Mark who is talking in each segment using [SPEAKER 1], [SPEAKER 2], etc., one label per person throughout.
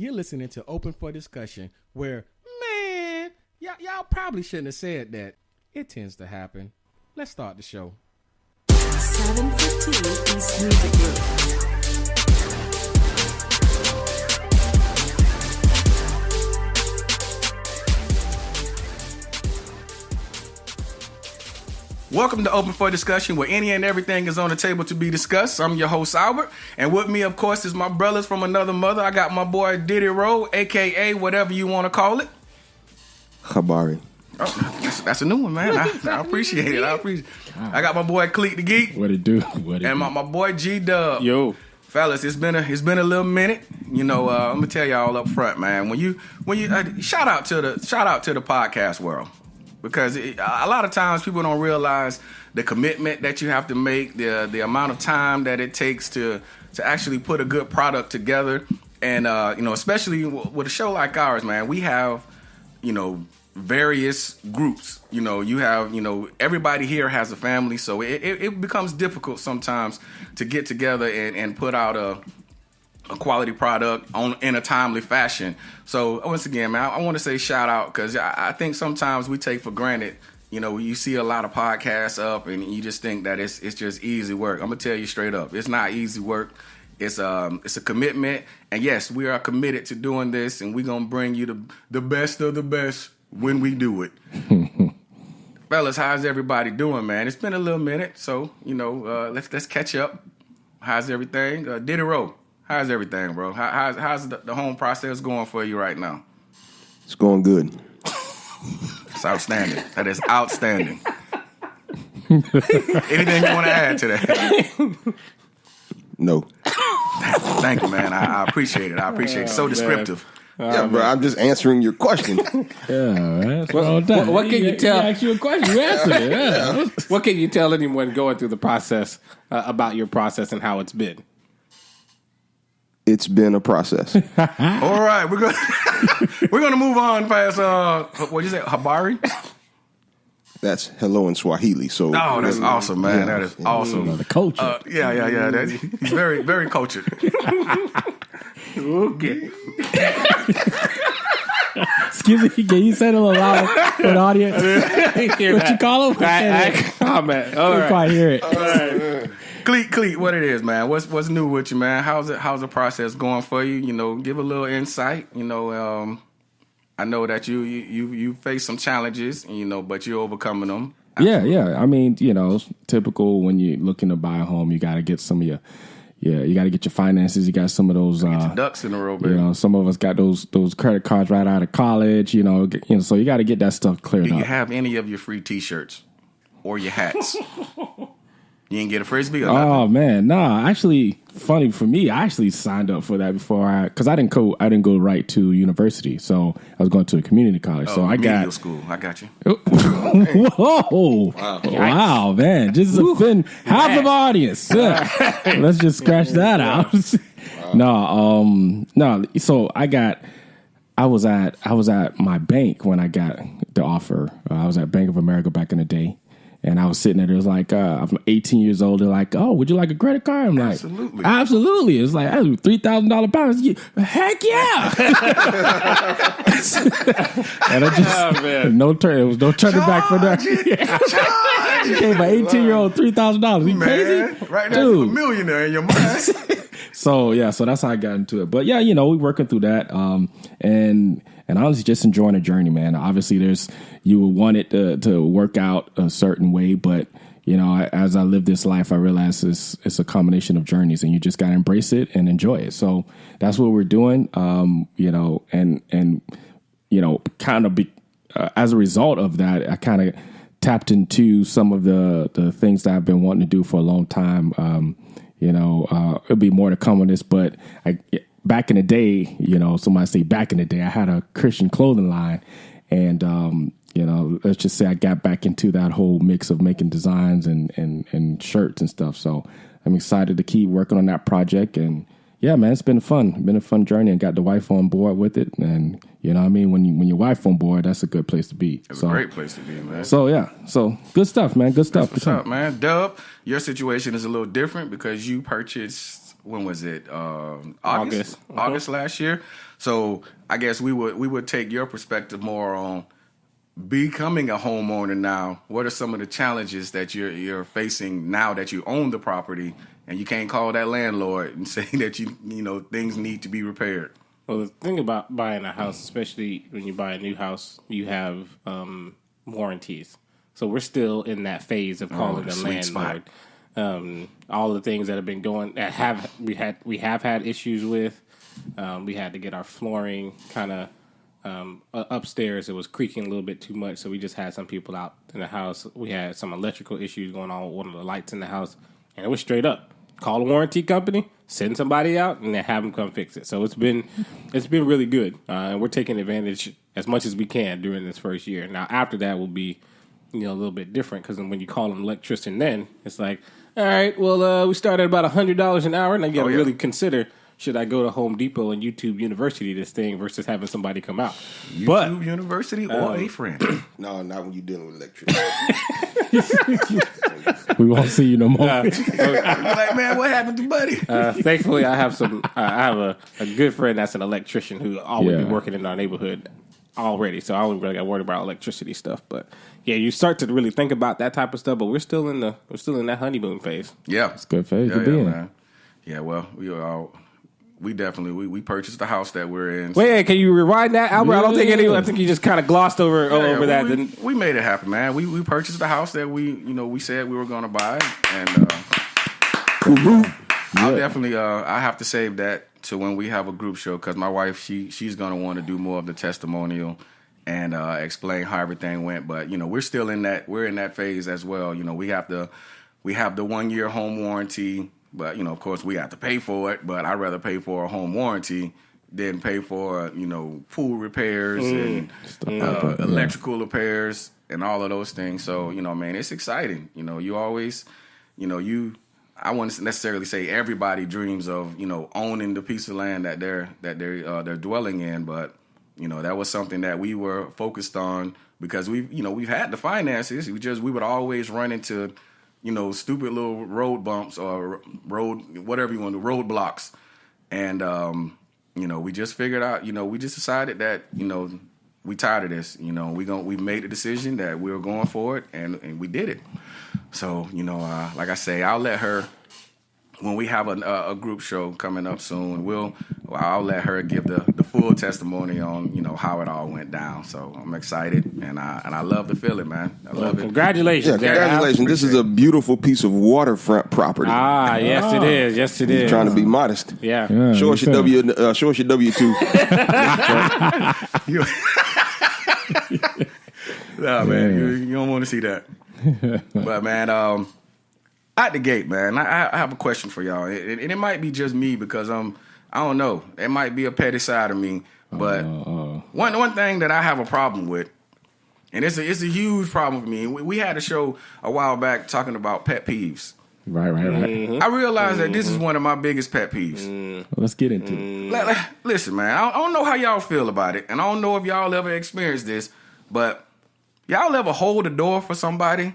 [SPEAKER 1] You're listening to Open for Discussion, where, man, y'all probably shouldn't have said that. It tends to happen. Let's start the show.
[SPEAKER 2] 715 East Music Group.
[SPEAKER 3] Welcome to Open for Discussion, where any and everything is on the table to be discussed. I'm your host, Albert, and with me, of course, is my brothers from another mother. I got my boy Diddy Rowe, a.k.a. whatever you want to call it.
[SPEAKER 4] Habari.
[SPEAKER 3] Oh, that's a new one, man. I appreciate it. I got my boy Cleek the Geek.
[SPEAKER 5] What it do?
[SPEAKER 3] And my boy G-Dub.
[SPEAKER 5] Yo.
[SPEAKER 3] Fellas, it's been a little minute. You know, I'm gonna tell y'all up front, man. When you shout out to the podcast world. Because a lot of times people don't realize the commitment that you have to make, the amount of time that it takes to actually put a good product together. And, especially with a show like ours, man, we have, various groups. You have, everybody here has a family. So it becomes difficult sometimes to get together and put out a quality product in a timely fashion. So once again, man, I want to say shout out because I think sometimes we take for granted, you see a lot of podcasts up and you just think that it's just easy work. I'm gonna tell you straight up, it's not easy work. It's a commitment, and yes, we are committed to doing this, and we're gonna bring you the best of the best when we do it. Fellas, how's everybody doing, man? It's been a little minute, so let's catch up. How's everything? Diddy Rowe. How's everything, bro? How's the home process going for you right now?
[SPEAKER 4] It's going good.
[SPEAKER 3] It's outstanding. That is outstanding. Anything you want to add to that?
[SPEAKER 4] No.
[SPEAKER 3] Thank you, man. I appreciate it. So descriptive.
[SPEAKER 4] Yeah, bro, I'm just answering your question.
[SPEAKER 5] Yeah, what can you tell? He asked you a question, you answered it. Yeah.
[SPEAKER 6] What can you tell anyone going through the process about your process and how it's been?
[SPEAKER 4] It's been a process.
[SPEAKER 3] All right, we're gonna move on past what you say, Habari?
[SPEAKER 4] That's hello in Swahili. So
[SPEAKER 3] that's awesome, man. That is awesome.
[SPEAKER 5] The culture.
[SPEAKER 3] He's very, very cultured.
[SPEAKER 6] Okay.
[SPEAKER 5] Excuse me, can you say it a little louder for the audience? What you call him?
[SPEAKER 6] I comment. All right.
[SPEAKER 5] Quite hear it.
[SPEAKER 6] All right.
[SPEAKER 3] Cleet, what it is, man? What's new with you, man? How's the process going for you? Give a little insight. I know that you face some challenges, but you're overcoming them.
[SPEAKER 5] Yeah. I mean, typical when you're looking to buy a home, you got to get some of you got to get your finances. You got some of those
[SPEAKER 3] get your ducks in a row, baby.
[SPEAKER 5] Some of us got those credit cards right out of college. So you got to get that stuff cleared up.
[SPEAKER 3] Do you have any of your free T-shirts or your hats? You didn't get a Frisbee or nothing?
[SPEAKER 5] Oh man, nah. Actually, funny for me, I actually signed up for that before because I didn't go right to university, so I was going to a community college. So I got
[SPEAKER 3] school. I got you.
[SPEAKER 5] Whoa! Wow, man, just offend half of the audience. Let's just scratch that out. No. So I was at my bank when I got the offer. I was at Bank of America back in the day. And I was sitting there. It was like, I'm 18 years old. They're like, oh, would you like a credit card? I'm like, absolutely. It's like, $3,000 balance. Heck yeah. And I just, there was no turning back for that. You gave an 18-year-old $3,000. You crazy?
[SPEAKER 3] Right now, you're a millionaire in your mind.
[SPEAKER 5] So that's how I got into it. But yeah, we're working through that. And honestly, just enjoying the journey, man. Obviously, you would want it to work out a certain way, but as I live this life, I realize it's a combination of journeys, and you just gotta embrace it and enjoy it. So that's what we're doing, kind of as a result of that, I kind of tapped into some of the things that I've been wanting to do for a long time. It'll be more to come on this, but back in the day, somebody say back in the day, I had a Christian clothing line, and let's just say I got back into that whole mix of making designs and shirts and stuff. So I'm excited to keep working on that project. And yeah, man, it's been a fun journey, and got the wife on board with it. And when your wife on board, that's a good place to be.
[SPEAKER 3] It's a great place to be, man.
[SPEAKER 5] So yeah, good stuff, man. Good stuff.
[SPEAKER 3] What's up, man? Dub, your situation is a little different because you purchased when was it?
[SPEAKER 6] August.
[SPEAKER 3] August last year. So I guess we would take your perspective more on becoming a homeowner now. What are some of the challenges that you're facing now that you own the property and you can't call that landlord and say that you know things need to be repaired?
[SPEAKER 6] Well, the thing about buying a house, especially when you buy a new house, you have warranties. So we're still in that phase of calling the landlord. All the things that have been going that we have had issues with. We had to get our flooring kind of upstairs. It was creaking a little bit too much, so we just had some people out in the house. We had some electrical issues going on with one of the lights in the house, and it was straight up call a warranty company, send somebody out, and then have them come fix it. So it's been really good, and we're taking advantage as much as we can during this first year. Now after that will be a little bit different because when you call an electrician, then it's like, all right, well we start at about $100 an hour, and I got to really consider. Should I go to Home Depot and YouTube University this thing versus having somebody come out?
[SPEAKER 3] YouTube University or a friend?
[SPEAKER 4] No, not when you're dealing with electricity.
[SPEAKER 5] We won't see you no more.
[SPEAKER 3] You're like, man, what happened to Buddy?
[SPEAKER 6] Thankfully, I have a good friend that's an electrician who always be working in our neighborhood already. So I don't really got worried about electricity stuff. But yeah, you start to really think about that type of stuff. But we're still in that honeymoon phase.
[SPEAKER 3] Yeah,
[SPEAKER 5] It's a good phase to be in.
[SPEAKER 3] Man. Yeah, well, we definitely we purchased the house that we're in.
[SPEAKER 6] Wait, can you rewind that, Albert? I don't think anyone. I think you just kind of glossed over that.
[SPEAKER 3] We made it happen, man. We purchased the house that we said we were going to buy, and I'll definitely I have to save that to when we have a group show because my wife she's going to want to do more of the testimonial and explain how everything went. But we're still in that phase as well. We have the 1 year home warranty. But, of course, we have to pay for it. But I'd rather pay for a home warranty than pay for, pool repairs and electrical repairs and all of those things. So, man, it's exciting. You always, I wouldn't necessarily say everybody dreams of, owning the piece of land that they're dwelling in. But, that was something that we were focused on because we've had the finances. We would always run into stupid little road bumps or roadblocks. And, we just figured out, we just decided that, we tired of this, we made the decision that we were going for it and we did it. So, like I say, I'll let her, when we have a group show coming up soon, I'll let her give the full testimony on, how it all went down. So I'm excited and I love the feeling, man. I love it.
[SPEAKER 6] Congratulations.
[SPEAKER 4] Yeah, congratulations. This is a beautiful piece of waterfront property.
[SPEAKER 6] Yes it is. Yes it is.
[SPEAKER 4] Trying to be modest.
[SPEAKER 6] Yeah.
[SPEAKER 4] Show us your W-2.
[SPEAKER 3] Nah, man, you don't want to see that. But man, at the gate, man, I have a question for y'all, and it might be just me because I don't know, it might be a petty side of me, but one thing that I have a problem with, and it's a huge problem for me. We had a show a while back talking about pet peeves.
[SPEAKER 5] Right.
[SPEAKER 3] I realized that this is one of my biggest pet peeves.
[SPEAKER 5] Let's get into it.
[SPEAKER 3] Listen, man, I don't know how y'all feel about it, and I don't know if y'all ever experienced this, but y'all ever hold the door for somebody,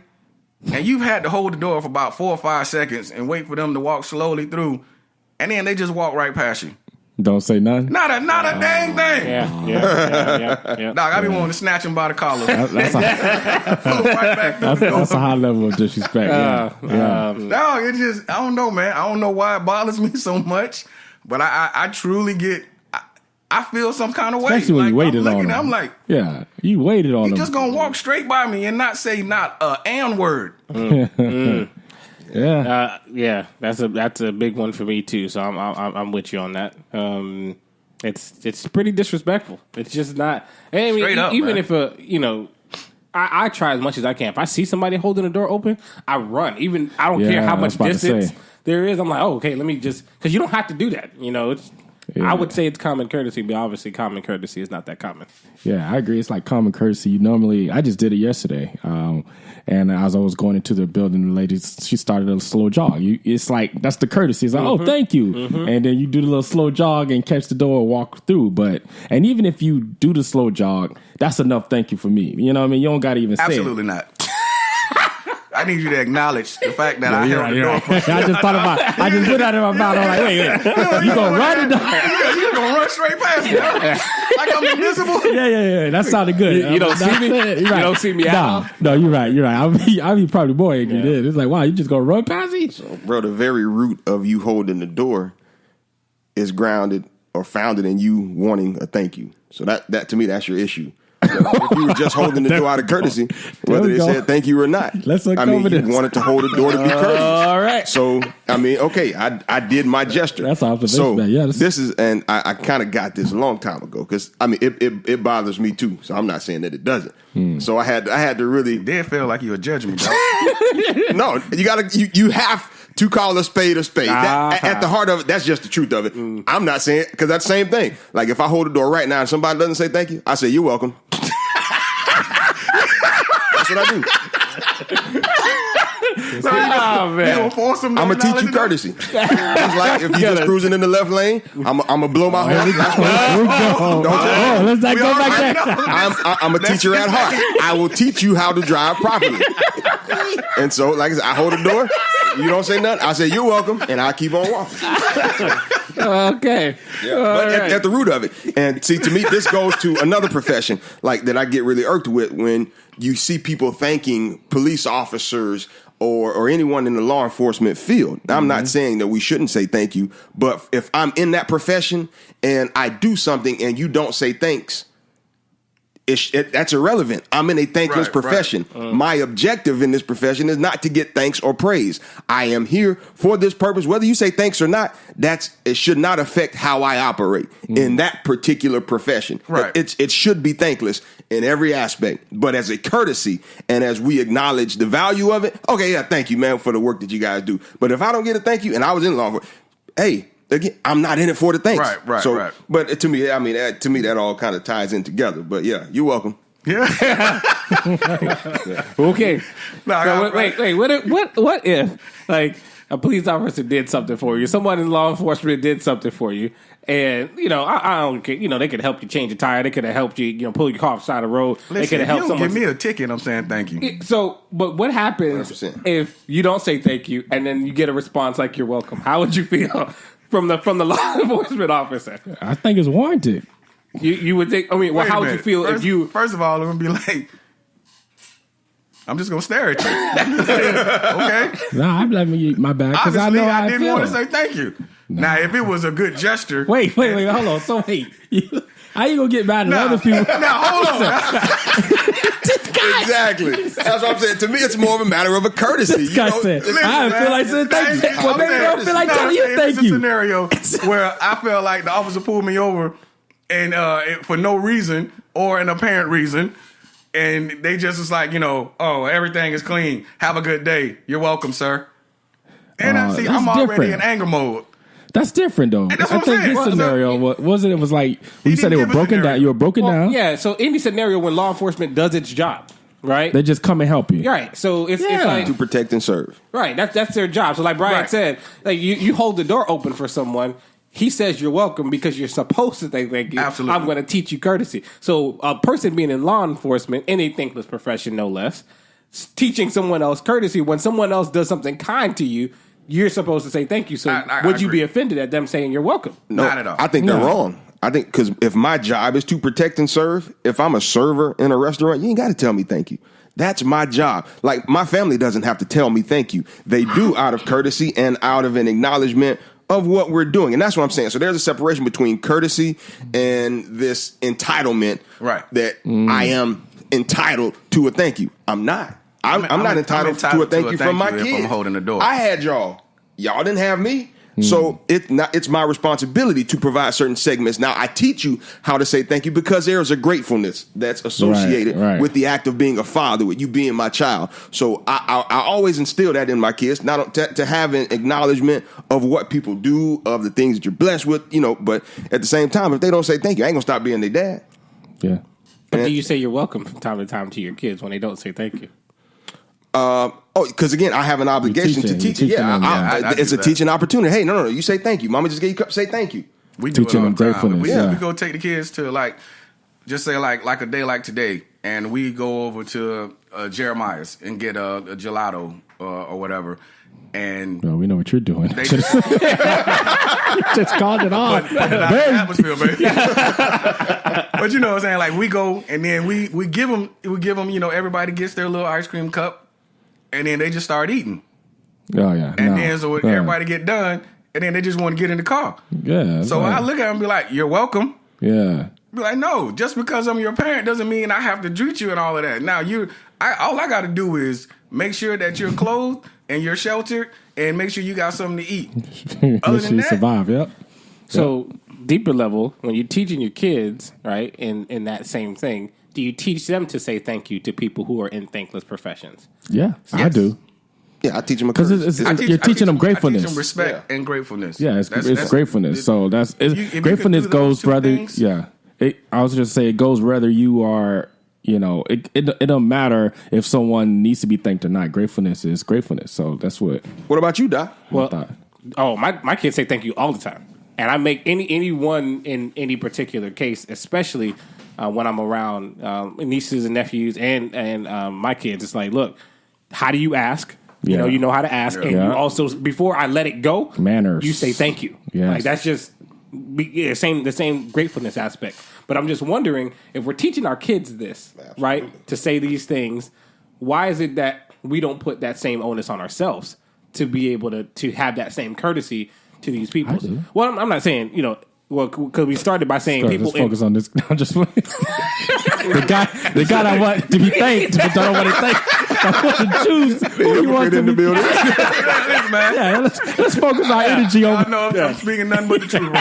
[SPEAKER 3] and you've had to hold the door for about 4 or 5 seconds and wait for them to walk slowly through, and then they just walk right past you.
[SPEAKER 5] Don't say nothing.
[SPEAKER 3] Not a dang thing.
[SPEAKER 6] Yeah.
[SPEAKER 3] Dog, I be wanting to snatch him by the collar.
[SPEAKER 5] That's a high level of disrespect.
[SPEAKER 3] Dog, it just, I don't know, man. I don't know why it bothers me so much, but I truly get, I feel some kind of way.
[SPEAKER 5] Especially when you waited on him.
[SPEAKER 3] I'm like,
[SPEAKER 5] yeah, you waited on him.
[SPEAKER 3] He's just going to walk straight by me and not say not a N word.
[SPEAKER 6] Yeah, that's a big one for me too. So I'm with you on that. It's pretty disrespectful. It's just not. I mean,
[SPEAKER 3] straight up,
[SPEAKER 6] even
[SPEAKER 3] man.
[SPEAKER 6] If I try as much as I can. If I see somebody holding the door open, I run. Even I don't care how much distance there is. I'm like, oh, okay, let me just, because you don't have to do that. It's. Yeah. I would say it's common courtesy, but obviously common courtesy is not that common.
[SPEAKER 5] Yeah, I agree. It's like common courtesy. I just did it yesterday. And as I was going into the building, the lady, she started a slow jog. It's like, that's the courtesy. It's like, oh, thank you. Mm-hmm. And then you do the little slow jog and catch the door and walk through. And even if you do the slow jog, that's enough thank you for me. You know what I mean? You don't got to even say it.
[SPEAKER 3] Absolutely not. I need you to acknowledge the fact that I held the door.
[SPEAKER 5] I just thought about. I just put that in my mouth. I'm like, wait, you gonna run it?
[SPEAKER 3] You gonna run straight past me? Like I'm invisible?
[SPEAKER 5] Yeah. That sounded good.
[SPEAKER 6] You don't see me.
[SPEAKER 5] Right.
[SPEAKER 6] You don't see me out.
[SPEAKER 5] No, you're right. I'll be probably more angry then. It's like, wow, you just gonna run past me?
[SPEAKER 4] Bro, the very root of you holding the door is grounded or founded in you wanting a thank you. So that to me, that's your issue. So if you were just holding the door out of courtesy, whether they said thank you or not,
[SPEAKER 5] Let's
[SPEAKER 4] you
[SPEAKER 5] this.
[SPEAKER 4] wanted to hold the door to be courteous.
[SPEAKER 6] All right.
[SPEAKER 4] So okay, I did my gesture.
[SPEAKER 5] That's observation,
[SPEAKER 4] So
[SPEAKER 5] man. Yeah,
[SPEAKER 4] this is, and I kind of got this a long time ago because it bothers me too. So I'm not saying that it doesn't. So I had to really.
[SPEAKER 3] It did feel like you were judging me, dog.
[SPEAKER 4] No, you have to call a spade a spade. At the heart of it, that's just the truth of it. I'm not saying, because that's the same thing. Like if I hold the door right now and somebody doesn't say thank you, I say, you're welcome. That's what I do.
[SPEAKER 6] Man.
[SPEAKER 3] You force them to
[SPEAKER 4] I'm going to teach you
[SPEAKER 3] acknowledge
[SPEAKER 4] courtesy. It's like if you're just cruising in the left lane, I'm going to blow my horn.
[SPEAKER 5] Let's not go back there.
[SPEAKER 4] I'm a teacher at heart. I will teach you how to drive properly. And so, like I said, I hold the door. You don't say nothing. I say, you're welcome. And I keep on walking.
[SPEAKER 6] Okay.
[SPEAKER 4] But at the root of it. And see, to me, this goes to another profession like that I get really irked with when you see people thanking police officers or anyone in the law enforcement field. Now, I'm not saying that we shouldn't say thank you, but if I'm in that profession and I do something and you don't say thanks, that's irrelevant. I'm in a thankless profession. Right. My objective in this profession is not to get thanks or praise. I am here for this purpose. Whether you say thanks or not, it should not affect how I operate in that particular profession.
[SPEAKER 3] Right.
[SPEAKER 4] It should be thankless in every aspect. But as a courtesy and as we acknowledge the value of it, okay, yeah, thank you, man, for the work that you guys do. But if I don't get a thank you and I was in law enforcement, hey, again, I'm not in it for the thanks.
[SPEAKER 3] Right.
[SPEAKER 4] But to me, that all kind of ties in together. But yeah, you're welcome.
[SPEAKER 3] Yeah.
[SPEAKER 6] Okay. Wait. What if like a police officer did something for you? Someone in law enforcement did something for you, and I don't care. They could help you change a tire. They could have helped you, pull your car off the side of the road.
[SPEAKER 3] Listen,
[SPEAKER 6] they could have helped
[SPEAKER 3] if you don't
[SPEAKER 6] someone.
[SPEAKER 3] Give me a ticket. I'm saying thank you.
[SPEAKER 6] But what happens
[SPEAKER 4] 100%.
[SPEAKER 6] if you don't say thank you and then you get a response like you're welcome? How would you feel from the law enforcement officer?
[SPEAKER 5] I think it's warranted.
[SPEAKER 6] You would think. How would you feel if you?
[SPEAKER 3] First of all, I'm gonna be like, I'm just gonna stare at you. Okay.
[SPEAKER 5] Nah, I'm letting you my bad because I
[SPEAKER 3] Obviously,
[SPEAKER 5] know how
[SPEAKER 3] I
[SPEAKER 5] I
[SPEAKER 3] didn't
[SPEAKER 5] feel.
[SPEAKER 3] want to say thank you. Now, if it was a good gesture,
[SPEAKER 5] Wait, hold on. So wait, how you gonna get mad at other people?
[SPEAKER 3] Now, hold on.
[SPEAKER 4] Exactly. That's what I'm saying. To me, it's more of a matter of a courtesy.
[SPEAKER 5] This guy said, I don't feel like saying thank you. Well, maybe I don't feel like telling you thank
[SPEAKER 3] It's a
[SPEAKER 5] you.
[SPEAKER 3] scenario where I felt like the officer pulled me over and for no reason or an apparent reason. And they just was like, everything is clean. Have a good day. You're welcome, sir. And I'm already in anger mode.
[SPEAKER 5] That's different, though.
[SPEAKER 3] That's
[SPEAKER 5] I
[SPEAKER 3] what I'm
[SPEAKER 5] think
[SPEAKER 3] saying.
[SPEAKER 5] this scenario it was like when you said they were
[SPEAKER 3] didn't give a
[SPEAKER 5] broken down.
[SPEAKER 3] scenario.
[SPEAKER 5] You were broken down.
[SPEAKER 6] Yeah. So any scenario when law enforcement does its job, right?
[SPEAKER 5] They just come and help you.
[SPEAKER 6] Right. So it's like
[SPEAKER 4] To protect and serve.
[SPEAKER 6] right. That's their job. So like Brian said, like you hold the door open for someone. He says you're welcome because you're supposed to say thank you.
[SPEAKER 3] Absolutely.
[SPEAKER 6] I'm going to teach you courtesy. So a person being in law enforcement, in a thankless profession, no less, teaching someone else courtesy when someone else does something kind to you. You're supposed to say thank you. So would you be offended at them saying you're welcome?
[SPEAKER 4] No,
[SPEAKER 3] Not at all.
[SPEAKER 4] I think they're wrong. I think because if my job is to protect and serve, if I'm a server in a restaurant, you ain't got to tell me thank you. That's my job. Like my family doesn't have to tell me thank you. They do out of courtesy and out of an acknowledgement of what we're doing. And that's what I'm saying. So there's a separation between courtesy and this entitlement that I am entitled to a thank you. I'm not. I'm not entitled to a thank you from my kids.
[SPEAKER 3] If I'm holding the door.
[SPEAKER 4] I had y'all. Y'all didn't have me. So it's my responsibility to provide certain segments. Now I teach you how to say thank you because there's a gratefulness that's associated with the act of being a father, with you being my child. So I always instill that in my kids, not to have an acknowledgement of what people do, of the things that you're blessed with, but at the same time, if they don't say thank you, I ain't gonna stop being their dad.
[SPEAKER 5] Yeah.
[SPEAKER 6] But do you say you're welcome from time to time to your kids when they don't say thank you?
[SPEAKER 4] Because again, I have an obligation to teach it. Yeah, it's a teaching opportunity. Hey, no, you say thank you. Mama just gave you say thank you.
[SPEAKER 3] We do
[SPEAKER 5] Teaching
[SPEAKER 3] it all
[SPEAKER 5] them
[SPEAKER 3] the time.
[SPEAKER 5] gratefulness.
[SPEAKER 3] We
[SPEAKER 5] Yeah.
[SPEAKER 3] go take the kids to like just say like a day like today, and we go over to Jeremiah's and get a gelato or whatever. And
[SPEAKER 5] well, we know what you're doing.
[SPEAKER 3] they
[SPEAKER 5] just called it off.
[SPEAKER 3] put it out the atmosphere, baby. But you know what I'm saying? Like we go and then we give them, you know, everybody gets their little ice cream cup, and then they just start eating.
[SPEAKER 5] Oh yeah.
[SPEAKER 3] And then so everybody get done, and then they just want to get in the car.
[SPEAKER 5] Yeah.
[SPEAKER 3] So I look at them and be like, "You're welcome."
[SPEAKER 5] Yeah.
[SPEAKER 3] Be like, no, just because I'm your parent doesn't mean I have to treat you and all of that. Now all I got to do is make sure that you're clothed and you're sheltered, and make sure you got something to eat.
[SPEAKER 5] Make sure you survive. Yep.
[SPEAKER 6] So deeper level, when you're teaching your kids, right, in that same thing, do you teach them to say thank you to people who are in thankless professions?
[SPEAKER 5] Yeah, I do.
[SPEAKER 4] Yeah, I teach them
[SPEAKER 5] because you're teaching them gratefulness.
[SPEAKER 3] I teach them respect and gratefulness.
[SPEAKER 5] Yeah, it's gratefulness. So gratefulness goes whether. Yeah, I was just say it goes whether you are. You know, it don't matter if someone needs to be thanked or not. Gratefulness is gratefulness. So that's what.
[SPEAKER 4] What about you, Doc?
[SPEAKER 6] Well, my kids say thank you all the time, and I make anyone in any particular case, especially when I'm around nieces and nephews and my kids. It's like, look, how do you ask? You know how to ask, and you also before I let it go,
[SPEAKER 5] manners.
[SPEAKER 6] You say thank you.
[SPEAKER 5] Yes.
[SPEAKER 6] Like that's just the same gratefulness aspect. But I'm just wondering if we're teaching our kids this, right, to say these things, why is it that we don't put that same onus on ourselves to be able to have that same courtesy to these people? Well, I'm not saying, you know, well, because we started by saying people.
[SPEAKER 5] Let's focus on this. I'm just the guy I want to be thanked, but don't want to thank. I want to choose who you want to be. Yeah, let's focus our energy on.
[SPEAKER 3] I know I'm speaking nothing but the truth.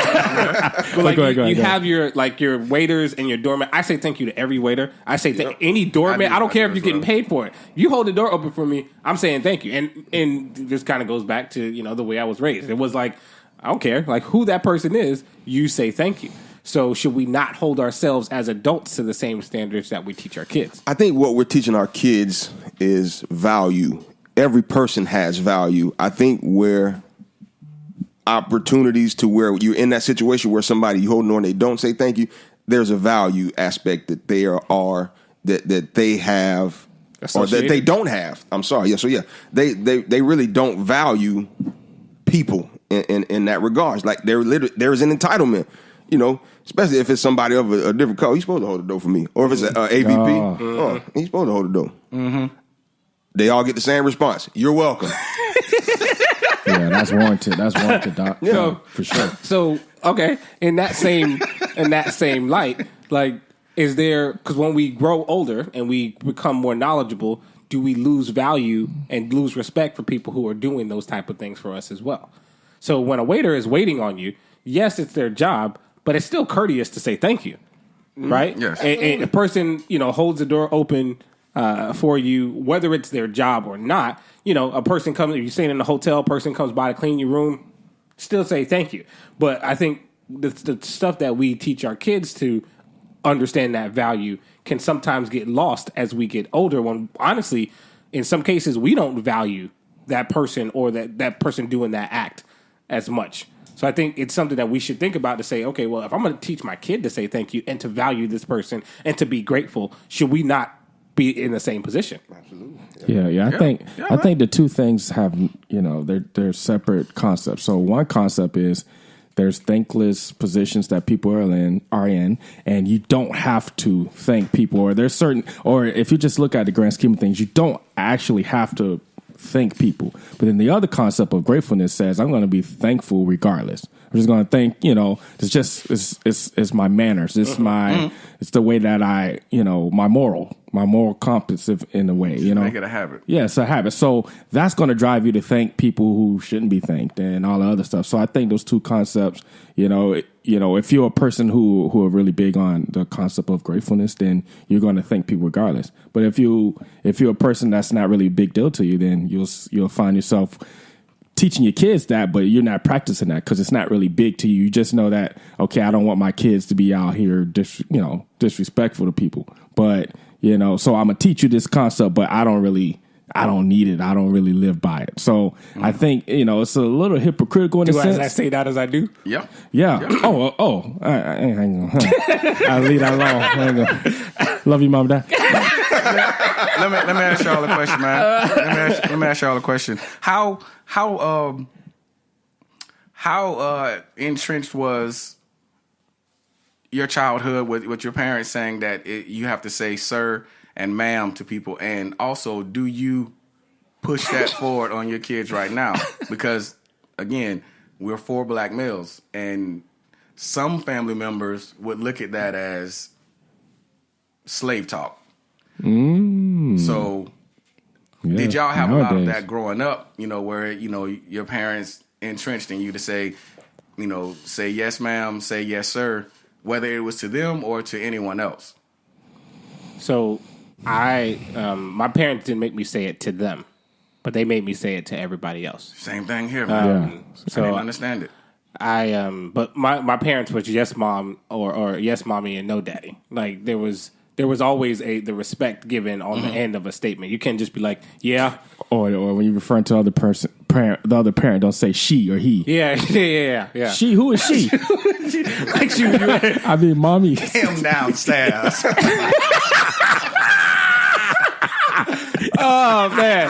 [SPEAKER 6] But like you have your waiters and your doorman. I say thank you to every waiter. I say any doorman. I don't care if you're getting paid for it. You hold the door open for me, I'm saying thank you. And this kind of goes back to, you know, the way I was raised. It was like, I don't care, like who that person is, you say thank you. So should we not hold ourselves as adults to the same standards that we teach our kids?
[SPEAKER 4] I think what we're teaching our kids is value. Every person has value. I think where opportunities to where you're in that situation where somebody you hold on, they don't say thank you, there's a value aspect that they are that they have or that they don't have. I'm sorry. Yeah. So yeah, they really don't value people in that regards. Like there's an entitlement, you know, especially if it's somebody of a different color. He's supposed to hold the door for me. Or if it's an AVP, he's supposed to hold the door. Mm-hmm. They all get the same response. You're welcome.
[SPEAKER 5] Yeah, that's warranted. That's warranted, Doc. Yeah, for sure.
[SPEAKER 6] So okay, in that same light, like, is there, because when we grow older and we become more knowledgeable, do we lose value and lose respect for people who are doing those type of things for us as well? So when a waiter is waiting on you, yes, it's their job, but it's still courteous to say thank you, right?
[SPEAKER 3] Yes.
[SPEAKER 6] And a person, you know, holds the door open for you, whether it's their job or not. You know, a person comes, if you're staying in a hotel, a person comes by to clean your room, still say thank you. But I think the stuff that we teach our kids to understand that value can sometimes get lost as we get older, when honestly, in some cases, we don't value that person or that person doing that act as much. So I think it's something that we should think about to say, okay, well, if I'm going to teach my kid to say thank you and to value this person and to be grateful, should we not be in the same position?
[SPEAKER 4] Absolutely.
[SPEAKER 5] Yeah. I think the two things have, you know, they're separate concepts. So one concept is there's thankless positions that people are in, and you don't have to thank people, or there's certain, or if you just look at the grand scheme of things, you don't actually have to thank people. But then the other concept of gratefulness says I'm going to be thankful regardless. I'm just going to thank, you know, it's my manners. It's it's the way that I, you know, my moral compass in a way, you know.
[SPEAKER 3] Make it a habit.
[SPEAKER 5] Yeah, it's a habit. So that's going to drive you to thank people who shouldn't be thanked and all the other stuff. So I think those two concepts, you know, if you're a person who are really big on the concept of gratefulness, then you're going to thank people regardless. But if you're a person that's not really a big deal to you, then you'll find yourself teaching your kids that, but you're not practicing that because it's not really big to you. You just know that, okay, I don't want my kids to be out here, disrespectful to people. But, you know, so I'm going to teach you this concept, but I I don't need it. I don't really live by it. So I think, it's a little hypocritical in a sense.
[SPEAKER 6] Do I say that as I do?
[SPEAKER 3] Yeah.
[SPEAKER 5] Yeah. I ain't gonna. I'll leave that alone. I ain't gonna. Love you, mom and dad.
[SPEAKER 3] Let me ask y'all a question, man. Let me ask y'all a question. How entrenched was your childhood with your parents saying that you have to say sir and ma'am to people, and also do you push that forward on your kids right now? Because again, we're 4 black males, and some family members would look at that as slave talk. So did y'all have a lot of that growing up, where, your parents entrenched in you to say, say yes, ma'am, say yes, sir, whether it was to them or to anyone else?
[SPEAKER 6] So my parents didn't make me say it to them, but they made me say it to everybody else.
[SPEAKER 3] Same thing here, man.
[SPEAKER 6] So
[SPEAKER 3] I didn't understand it.
[SPEAKER 6] But my parents was yes, mom, or yes, mommy, and no, daddy. Like there was always the respect given on the end of a statement. You can't just be like, yeah. Or
[SPEAKER 5] when you refer to the other parent, don't say she or he.
[SPEAKER 6] Yeah.
[SPEAKER 5] She, who is she?
[SPEAKER 6] Like she,
[SPEAKER 5] I mean, mommy.
[SPEAKER 3] Him downstairs.
[SPEAKER 6] Oh man!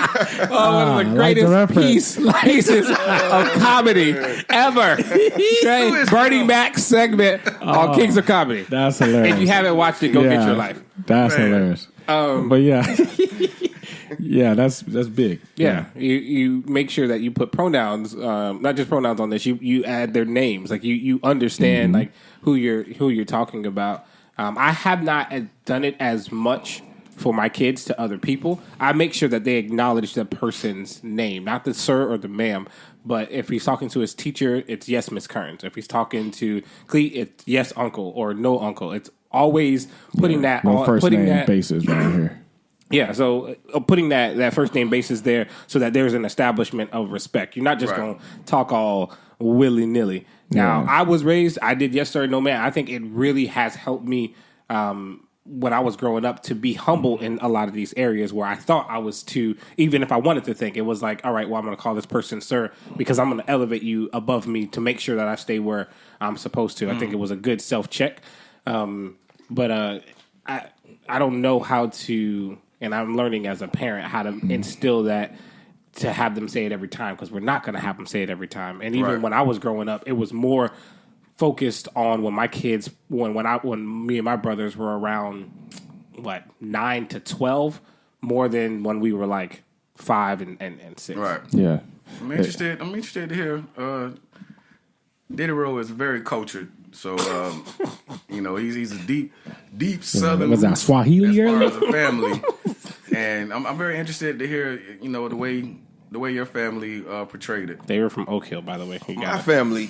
[SPEAKER 6] One of the greatest pieces of comedy ever. Okay? Bernie Mac's segment on Kings of Comedy.
[SPEAKER 5] That's hilarious.
[SPEAKER 6] If you haven't watched it, go get your life.
[SPEAKER 5] That's hilarious. But yeah, yeah, that's big.
[SPEAKER 6] Yeah, you make sure that you put pronouns, not just pronouns on this. You add their names, like you understand like who you're talking about. I have not done it as much for my kids to other people. I make sure that they acknowledge the person's name, not the sir or the ma'am. But if he's talking to his teacher, it's yes, Miss Kearns. If he's talking to Cleet, it's yes, uncle, or no, uncle. It's always putting that
[SPEAKER 5] no
[SPEAKER 6] on
[SPEAKER 5] first
[SPEAKER 6] putting
[SPEAKER 5] name
[SPEAKER 6] that
[SPEAKER 5] basis right here.
[SPEAKER 6] Yeah, so putting that first name basis there so that there's an establishment of respect. You're not just going to talk all willy nilly. Now, I was raised, I did yes sir, no man. I think it really has helped me when I was growing up to be humble in a lot of these areas where I thought I was too, even if I wanted to think, it was like, all right, well, I'm going to call this person sir because I'm going to elevate you above me to make sure that I stay where I'm supposed to. I think it was a good self-check. But I don't know how to, and I'm learning as a parent how to instill that to have them say it every time because we're not going to have them say it every time. And even when I was growing up, it was more focused on when my kids, when me and my brothers were around 9 to 12, more than when we were like 5 and 6.
[SPEAKER 3] Right.
[SPEAKER 5] Yeah.
[SPEAKER 3] I'm interested to hear. Diderot is very cultured, so he's a deep Southern.
[SPEAKER 5] Was that Swahili
[SPEAKER 3] as far
[SPEAKER 5] earlier?
[SPEAKER 3] as a family, and I'm very interested to hear the way your family portrayed it.
[SPEAKER 6] They were from Oak Hill, by the way.
[SPEAKER 4] My family,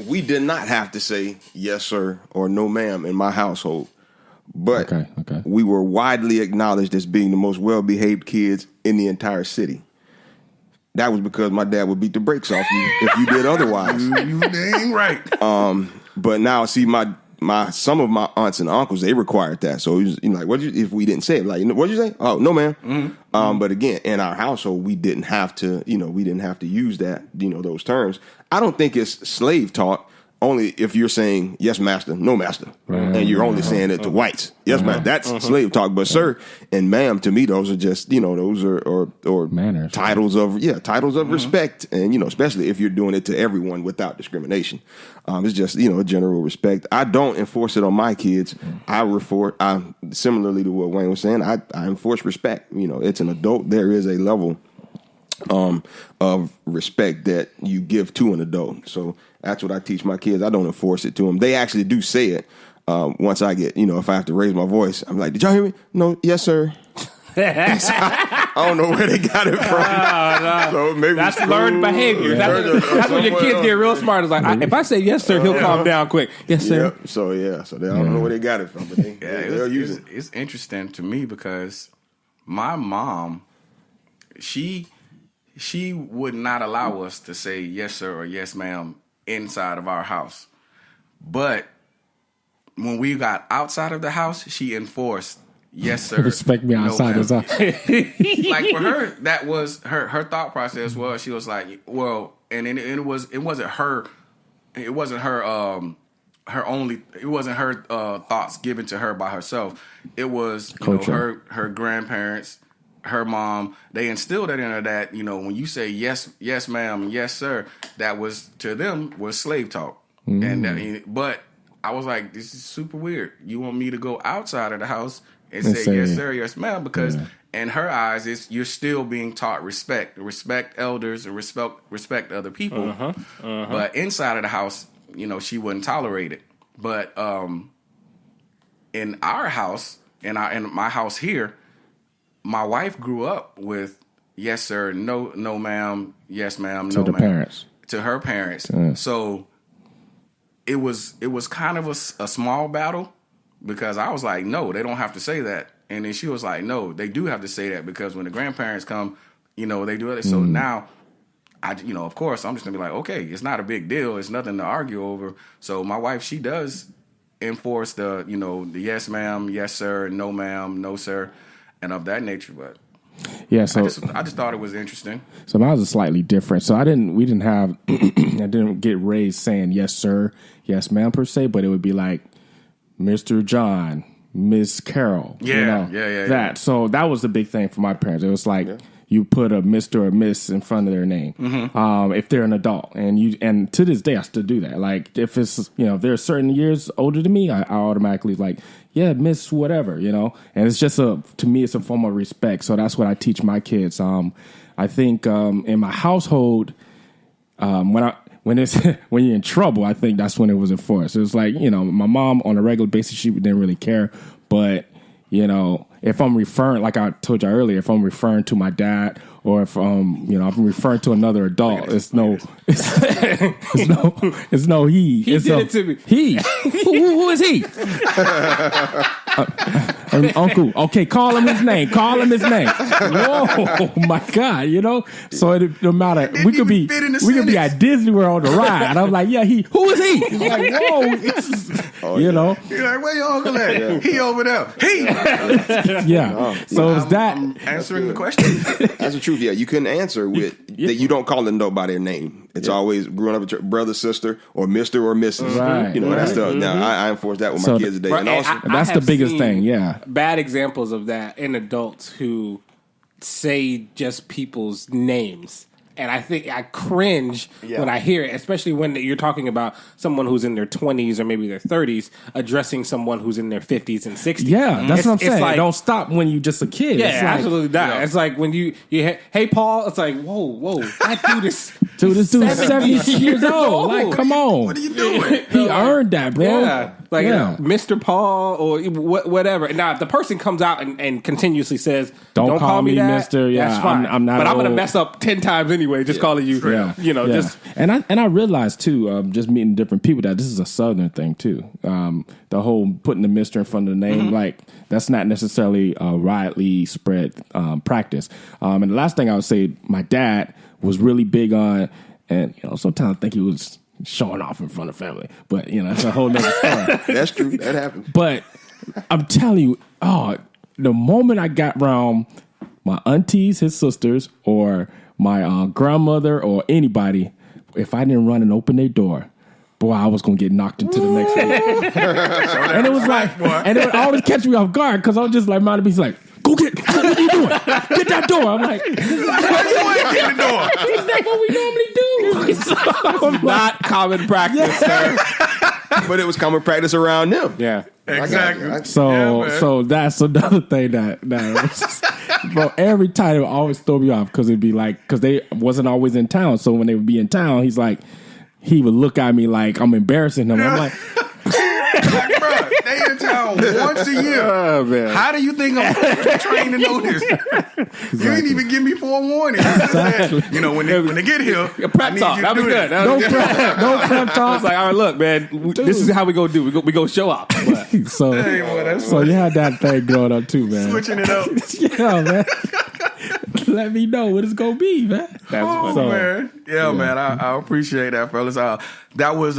[SPEAKER 4] we did not have to say yes sir or no ma'am in my household, but we were widely acknowledged as being the most well-behaved kids in the entire city. That was because my dad would beat the brakes off you if you did otherwise.
[SPEAKER 3] You dang right.
[SPEAKER 4] But now, see, some of my aunts and uncles, they required that. So it was like, if we didn't say it, like, what'd you say? Oh, no, ma'am. Mm-hmm. But again, in our household, we didn't have to use that, those terms. I don't think it's slave talk. Only if you're saying yes, master, no, master, and you're only saying it to whites. Yes, master. That's slave talk. But sir and ma'am, to me, those are just those are
[SPEAKER 5] manners,
[SPEAKER 4] titles of respect, and especially if you're doing it to everyone without discrimination. It's just a general respect. I don't enforce it on my kids. I similarly to what Wayne was saying. I enforce respect. It's an adult. There is a level of respect that you give to an adult. So that's what I teach my kids. I don't enforce it to them. They actually do say it. Once I get, if I have to raise my voice, I'm like, did y'all hear me? No, yes, sir. I don't know where they got it from.
[SPEAKER 6] No.
[SPEAKER 4] So maybe
[SPEAKER 6] that's learned behavior. That's when your kids get real smart. It's like, if I say yes, sir, he'll calm down quick. Yes, sir.
[SPEAKER 4] Yep. So they don't know where they got it from, but they'll use it.
[SPEAKER 3] It's interesting to me because my mom, she would not allow us to say yes, sir, or yes, ma'am inside of our house. But when we got outside of the house, she enforced yes sir.
[SPEAKER 5] Respect me outside
[SPEAKER 3] ma'am.
[SPEAKER 5] as well.
[SPEAKER 3] Like for her, that was her thought process was she was like, well, and it wasn't her thoughts given to her by herself. It was her grandparents, her mom. They instilled that in her that when you say yes ma'am, yes sir, that was to them was slave talk. But I was like, this is super weird. You want me to go outside of the house and say yes sir, yes ma'am, because in her eyes you're still being taught respect elders and respect other people. But inside of the house, she wouldn't tolerate it. But in our house, in my house here, my wife grew up with yes sir, no ma'am, yes ma'am, no ma'am. To the parents. To her parents. So it was kind of a small battle because I was like, no, they don't have to say that. And then she was like, no, they do have to say that because when the grandparents come, they do it. So now of course, I'm just gonna be like, okay, it's not a big deal. It's nothing to argue over. So my wife, she does enforce the yes ma'am, yes sir, no ma'am, no sir, and of that nature. But
[SPEAKER 5] yeah, so
[SPEAKER 3] I just thought it was interesting.
[SPEAKER 5] So mine was slightly different. So I didn't get raised saying yes sir, yes ma'am per se, but it would be like Mr. John, Miss Carol.
[SPEAKER 3] Yeah.
[SPEAKER 5] So that was the big thing for my parents. It was like you put a Mr. or Miss in front of their name if they're an adult, and to this day I still do that. Like if it's if they're certain years older than me, I automatically like Miss whatever and it's just to me it's a form of respect. So that's what I teach my kids. I think in my household when you're in trouble, I think that's when it was enforced. It was like my mom on a regular basis she didn't really care, but if I'm referring, like I told you earlier, if I'm referring to my dad or if if I'm referring to another adult, it's no he.
[SPEAKER 6] He did it to me.
[SPEAKER 5] He. Who is he? Uncle. Okay, call him his name. Whoa, my God, So it no matter we could be at Disney World on the ride. And I'm like, he. Who is he? He's like, whoa. You're like,
[SPEAKER 3] where your uncle at? Yeah. He over there. He.
[SPEAKER 5] So it's that.
[SPEAKER 3] I'm answering the question.
[SPEAKER 4] That's the truth. Yeah, you couldn't answer with that. You don't call them by their name. It's always growing up with your brother, sister, or Mr. or Mrs.
[SPEAKER 5] Right.
[SPEAKER 4] That stuff. Now I enforce that with my kids today.
[SPEAKER 6] Right,
[SPEAKER 4] and also,
[SPEAKER 5] that's the biggest thing. Yeah.
[SPEAKER 6] Bad examples of that in adults who say just people's names. And I think I cringe when I hear it, especially when you're talking about someone who's in their 20s or maybe their 30s addressing someone who's in their 50s and 60s.
[SPEAKER 5] Yeah, that's what I'm saying. Like, don't stop when you're just a kid.
[SPEAKER 6] Yeah,
[SPEAKER 5] it's like,
[SPEAKER 6] absolutely not. Yeah. It's like when you hey, Paul, it's like, whoa, that dude is...
[SPEAKER 5] Dude, this dude's 70 years old. Like, come on.
[SPEAKER 3] What are you doing?
[SPEAKER 5] He earned that, bro.
[SPEAKER 6] Yeah. Mr. Paul or whatever. Now, if the person comes out and continuously says, don't call me that,
[SPEAKER 5] Mr. Yeah,
[SPEAKER 6] that's fine.
[SPEAKER 5] I'm not
[SPEAKER 6] but I'm going to mess up 10 times anyway, just calling you, just...
[SPEAKER 5] And I realized, too, just meeting different people, that this is a Southern thing, too. The whole putting the Mr. in front of the name, like, that's not necessarily a widely spread practice. And the last thing I would say, my dad was really big on, and sometimes I think he was showing off in front of family, but that's a whole nother story.
[SPEAKER 4] That's true. That happens.
[SPEAKER 5] But I'm telling you, the moment I got around my aunties, his sisters, or my grandmother or anybody, if I didn't run and open their door, boy, I was gonna get knocked into the next room. And it was like, and it would always catch me off guard because I was just like, mind me, he's like, what are you doing? Get that door. I'm like,
[SPEAKER 3] why you ain't getting the door?
[SPEAKER 5] That's what we normally do.
[SPEAKER 6] It's not common practice, sir.
[SPEAKER 4] But it was common practice around them.
[SPEAKER 6] Yeah.
[SPEAKER 3] Exactly.
[SPEAKER 5] So that's another thing that bro, every time it would always throw me off because it'd be like, because they wasn't always in town. So when they would be in town, he would look at me like I'm embarrassing him. I'm like,
[SPEAKER 3] bro, they in town once a year.
[SPEAKER 6] Oh, man.
[SPEAKER 3] How do you think I'm trained to know this? Exactly. You ain't even give me forewarning.
[SPEAKER 5] Exactly.
[SPEAKER 3] When they get here,
[SPEAKER 6] prep talk. That'd be good.
[SPEAKER 5] No prep talk.
[SPEAKER 6] It's like, all right, look, man, this is how we gonna do. We go show up.
[SPEAKER 5] So you had that thing growing up too, man.
[SPEAKER 3] Switching it up.
[SPEAKER 5] Yeah, man. Let me know what it's gonna be, man.
[SPEAKER 6] That's funny.
[SPEAKER 3] Man. Yeah, man. I appreciate that, fellas. That was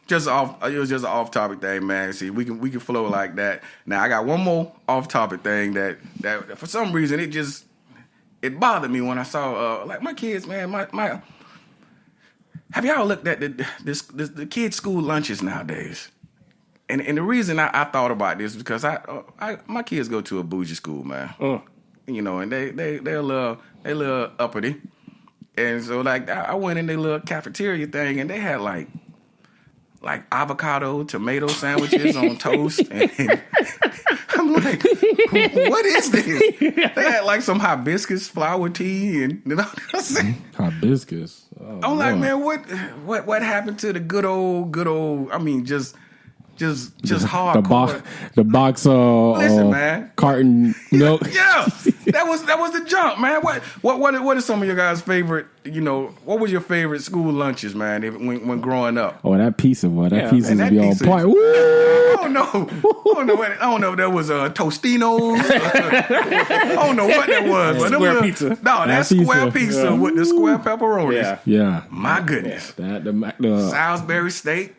[SPEAKER 3] Just off. It was just an off topic thing, man. See, we can flow like that. Now I got one more off topic thing that for some reason it bothered me when I saw like my kids, man. My have y'all looked at the kids' school lunches nowadays? And the reason I thought about this is because my kids go to a bougie school, man. You know, and they're a little uppity, and so like I went in their little cafeteria thing, and they had like avocado, tomato sandwiches on toast. And I'm like, what is this? They had like some hibiscus flower tea and you know what I'm saying?
[SPEAKER 5] Hibiscus. Oh,
[SPEAKER 3] I'm like,
[SPEAKER 5] Lord.
[SPEAKER 3] man, what happened to the good old? I mean, just hardcore.
[SPEAKER 5] The box
[SPEAKER 3] Listen, man.
[SPEAKER 5] carton milk.
[SPEAKER 3] Yeah, that was the jump, man. What is some of your guys' favorite? You know, what was your favorite school lunches, man? When growing up?
[SPEAKER 5] Oh, that pizza, boy. That pizza
[SPEAKER 3] man,
[SPEAKER 5] be on point. Woo! I don't know if that was Tostinos. I don't know what that was. But
[SPEAKER 6] Square pizza.
[SPEAKER 3] No, that square pizza with the square pepperonis.
[SPEAKER 5] Yeah.
[SPEAKER 3] My goodness.
[SPEAKER 5] The
[SPEAKER 3] Salisbury steak.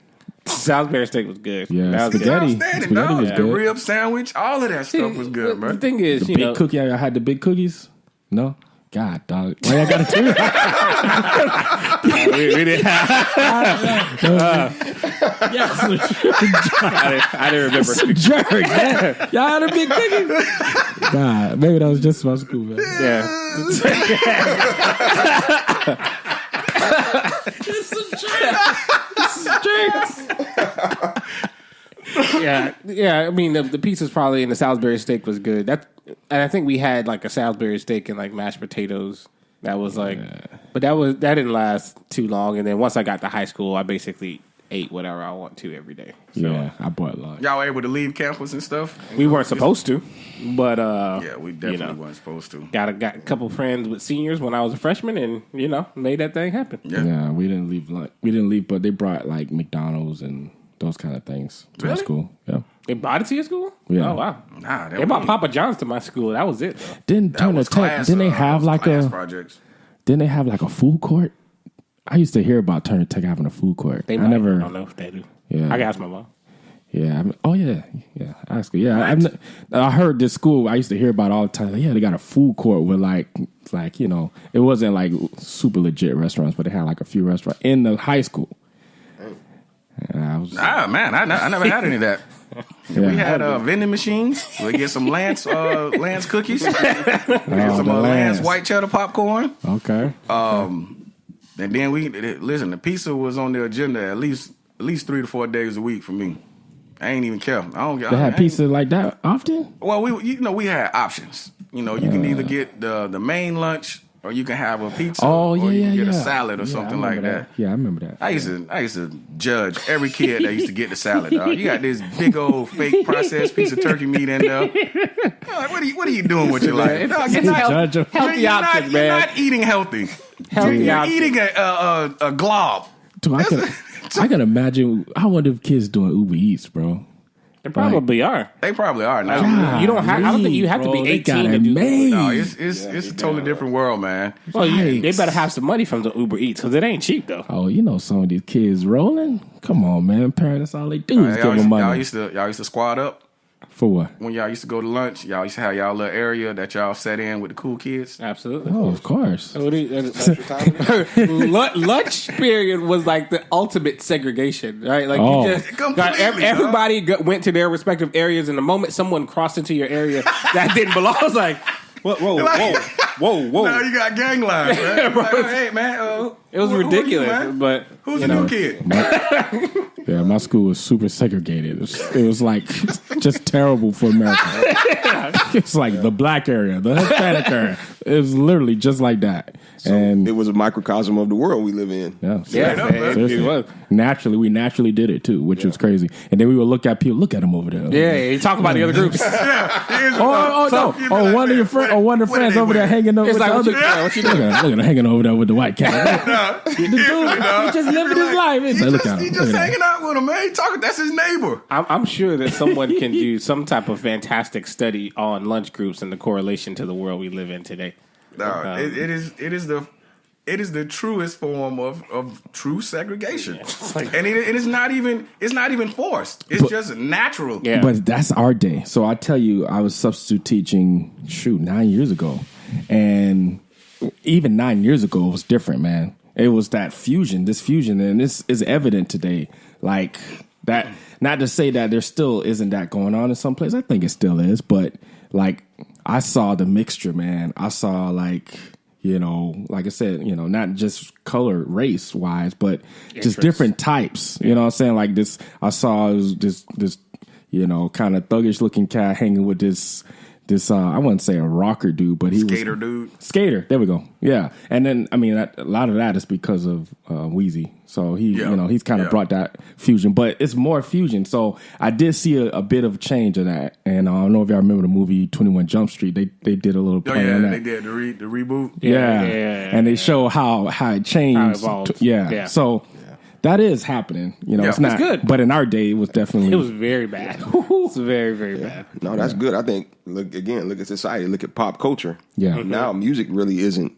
[SPEAKER 6] Salisbury steak was good.
[SPEAKER 5] Yeah,
[SPEAKER 6] That was
[SPEAKER 5] spaghetti.
[SPEAKER 6] good.
[SPEAKER 5] Spaghetti was
[SPEAKER 3] The
[SPEAKER 5] good.
[SPEAKER 3] rib sandwich, all of that stuff was good,
[SPEAKER 6] The
[SPEAKER 3] man.
[SPEAKER 6] thing is,
[SPEAKER 5] The
[SPEAKER 6] you
[SPEAKER 5] big
[SPEAKER 6] know,
[SPEAKER 5] cookie. I had the big cookies. No. God, dog. Why I got to do it?
[SPEAKER 6] we didn't have. I didn't remember.
[SPEAKER 5] Some jerk, man. Y'all had a big cookie. God, maybe that was just my school, man.
[SPEAKER 6] Yeah. Yeah. I mean, the pizza's probably and the Salisbury steak was good. And I think we had like a Salisbury steak and like mashed potatoes. That was like, but that didn't last too long. And then once I got to high school, I basically ate whatever I want to every day. So
[SPEAKER 5] Yeah, I bought lunch.
[SPEAKER 3] Y'all were able to leave campus and stuff?
[SPEAKER 6] we weren't supposed to, but
[SPEAKER 3] Yeah, we definitely weren't supposed to.
[SPEAKER 6] got a couple friends with seniors when I was a freshman, and made that thing happen.
[SPEAKER 5] Yeah, we didn't leave lunch. We didn't leave, but they brought like McDonald's and those kind of things to our
[SPEAKER 3] Really?
[SPEAKER 5] school. Yeah.
[SPEAKER 6] They brought it to your school?
[SPEAKER 5] Yeah.
[SPEAKER 6] Oh wow.
[SPEAKER 3] Nah,
[SPEAKER 6] They brought Papa John's to my school. That was it. Though.
[SPEAKER 5] Didn't
[SPEAKER 3] that
[SPEAKER 5] Turner
[SPEAKER 3] was
[SPEAKER 5] Tech?
[SPEAKER 3] class.
[SPEAKER 5] Didn't they have like
[SPEAKER 3] class
[SPEAKER 5] a?
[SPEAKER 3] projects?
[SPEAKER 5] Didn't they have like a food court? I used to hear about Turner Tech having a food court.
[SPEAKER 6] They
[SPEAKER 5] I
[SPEAKER 6] might.
[SPEAKER 5] never.
[SPEAKER 6] I don't know if they do.
[SPEAKER 5] Yeah.
[SPEAKER 6] I can ask my mom.
[SPEAKER 5] Yeah. Yeah. Ask her. Yeah. I heard this school. I used to hear about it all the time. Like, yeah, they got a food court with like it wasn't like super legit restaurants, but they had like a few restaurants in the high school. And I was,
[SPEAKER 3] Man, I never had any of that.
[SPEAKER 5] yeah.
[SPEAKER 3] We had vending machines. We get some Lance cookies. Get some
[SPEAKER 5] the
[SPEAKER 3] Lance
[SPEAKER 5] Lance.
[SPEAKER 3] white cheddar popcorn.
[SPEAKER 5] Okay.
[SPEAKER 3] And then the pizza was on the agenda at least 3 to 4 days a week for me. I ain't even care. I don't.
[SPEAKER 5] They had pizza like that often?
[SPEAKER 3] Well, we had options. You can either get the main lunch or you can have a pizza.
[SPEAKER 5] Oh,
[SPEAKER 3] or you can get a
[SPEAKER 5] yeah.
[SPEAKER 3] salad or something
[SPEAKER 5] I
[SPEAKER 3] like
[SPEAKER 5] remember
[SPEAKER 3] that.
[SPEAKER 5] Yeah, I remember that.
[SPEAKER 3] I used to judge every kid that used to get the salad. Dog. You got this big old fake processed piece of turkey meat in there. Like, what are you doing with your life? Dog, you're not,
[SPEAKER 5] Judge 'em.
[SPEAKER 6] Healthy options,
[SPEAKER 3] you're
[SPEAKER 6] man.
[SPEAKER 3] not eating healthy.
[SPEAKER 6] Healthy
[SPEAKER 3] You're
[SPEAKER 6] options.
[SPEAKER 3] eating a glob.
[SPEAKER 5] Dude, I can imagine. I wonder if kids doing Uber Eats, bro.
[SPEAKER 6] They probably are.
[SPEAKER 3] They probably are now.
[SPEAKER 6] You don't have. I don't think you have to
[SPEAKER 5] Bro,
[SPEAKER 6] be
[SPEAKER 5] they
[SPEAKER 6] 18
[SPEAKER 5] got
[SPEAKER 6] to
[SPEAKER 5] it
[SPEAKER 6] do.
[SPEAKER 5] made.
[SPEAKER 3] No, it's a totally different world, man.
[SPEAKER 6] Well, they
[SPEAKER 5] Yikes.
[SPEAKER 6] better have some money from the Uber Eats because it ain't cheap though.
[SPEAKER 5] Oh, some of these kids rolling. Come on, man. Parents, that's all they do is give them money.
[SPEAKER 3] Y'all used to squad up
[SPEAKER 5] For what?
[SPEAKER 3] when y'all used to go to lunch. Y'all used to have y'all little area that y'all sat in with the cool kids.
[SPEAKER 6] Absolutely.
[SPEAKER 5] Oh, of course.
[SPEAKER 6] Lunch period was like the ultimate segregation, right? Like
[SPEAKER 5] Oh.
[SPEAKER 6] you just
[SPEAKER 3] Completely,
[SPEAKER 6] everybody went to their respective areas, and the moment someone crossed into your area that didn't belong, I was like, whoa.
[SPEAKER 3] Now you got gang lines, man. Like, hey, man.
[SPEAKER 6] It was
[SPEAKER 3] who are you,
[SPEAKER 6] ridiculous,
[SPEAKER 3] man?
[SPEAKER 6] but
[SPEAKER 3] Who's
[SPEAKER 6] you
[SPEAKER 3] the
[SPEAKER 6] know,
[SPEAKER 3] new kid?
[SPEAKER 5] Yeah, my school was super segregated. It was like just terrible for America. It's like the black area, the Hispanic area. It was literally just like that. And
[SPEAKER 4] It was a microcosm of the world we live in.
[SPEAKER 5] yeah,
[SPEAKER 6] Yeah, man,
[SPEAKER 5] seriously.
[SPEAKER 6] it was.
[SPEAKER 5] We naturally did it too, which was crazy. And then we would look at people, look at them over there.
[SPEAKER 6] Yeah, you talk about the other groups.
[SPEAKER 5] One of your friends, one of the friends over there hanging over
[SPEAKER 6] It's
[SPEAKER 5] with
[SPEAKER 6] like,
[SPEAKER 5] the
[SPEAKER 6] what
[SPEAKER 5] other.
[SPEAKER 6] you- yeah, what you
[SPEAKER 5] Look at him hanging over there with the white cat. The dude, he just living his life. He's like, look at
[SPEAKER 3] He
[SPEAKER 5] him.
[SPEAKER 3] just
[SPEAKER 5] look at him.
[SPEAKER 3] hanging out with him, man. He talking. That's his neighbor.
[SPEAKER 6] I'm sure that someone can do some type of fantastic study on lunch groups and the correlation to the world we live in today.
[SPEAKER 3] No, it is it is the truest form of true segregation, and it is not even forced. It's just natural.
[SPEAKER 6] Yeah.
[SPEAKER 5] But that's our day. So I tell you, I was substitute teaching 9 years ago, and even 9 years ago it was different, man. It was this fusion, and this is evident today. Like that, not to say that there still isn't that going on in some place. I think it still is, but like I saw the mixture, man. I saw like I said, not just color, race wise, but just different types. You know what I'm saying? Like this, I saw this kind of thuggish looking cat hanging with this I wouldn't say a rocker dude, but he
[SPEAKER 3] Skater
[SPEAKER 5] was
[SPEAKER 3] dude.
[SPEAKER 5] Skater. There we go. Yeah, and then I mean a lot of that is because of Wheezy. So he's kind of brought that fusion, but it's more fusion. So I did see a bit of change of that, and I don't know if y'all remember the movie 21 Jump Street. They did a little play on that.
[SPEAKER 3] They did the reboot.
[SPEAKER 5] Yeah, and they show how it changed.
[SPEAKER 6] How it evolved.
[SPEAKER 5] Yeah. So. That is happening. It's not
[SPEAKER 6] good.
[SPEAKER 5] But in our day, it was definitely...
[SPEAKER 6] It was very bad. It was very, very bad.
[SPEAKER 4] No, that's good. I think, look at society, look at pop culture.
[SPEAKER 5] Yeah.
[SPEAKER 4] Now music really isn't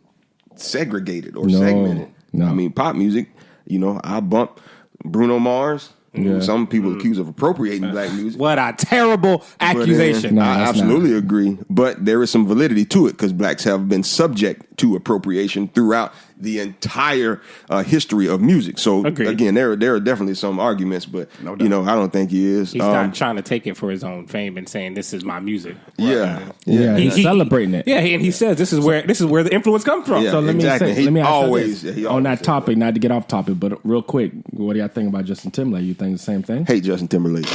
[SPEAKER 4] segregated or segmented.
[SPEAKER 5] No.
[SPEAKER 4] I mean, pop music, I bump Bruno Mars.
[SPEAKER 5] Yeah.
[SPEAKER 4] Some people accused of appropriating black music.
[SPEAKER 6] What a terrible accusation.
[SPEAKER 4] I absolutely agree. But there is some validity to it because blacks have been subject to appropriation throughout the entire history of music. So, again, there are definitely some arguments, but, I don't think he is.
[SPEAKER 6] He's not trying to take it for his own fame and saying, this is my music.
[SPEAKER 4] Yeah.
[SPEAKER 5] He's celebrating it.
[SPEAKER 6] Yeah, and he says, this is where the influence comes from.
[SPEAKER 4] Yeah,
[SPEAKER 6] So
[SPEAKER 5] let me
[SPEAKER 4] exactly.
[SPEAKER 5] let me ask
[SPEAKER 4] always,
[SPEAKER 5] you this.
[SPEAKER 4] he
[SPEAKER 5] On
[SPEAKER 4] always
[SPEAKER 5] that
[SPEAKER 4] says
[SPEAKER 5] topic, not to get off topic, but real quick, what do y'all think about Justin Timberlake? You think the same thing?
[SPEAKER 4] Hate Justin Timberlake.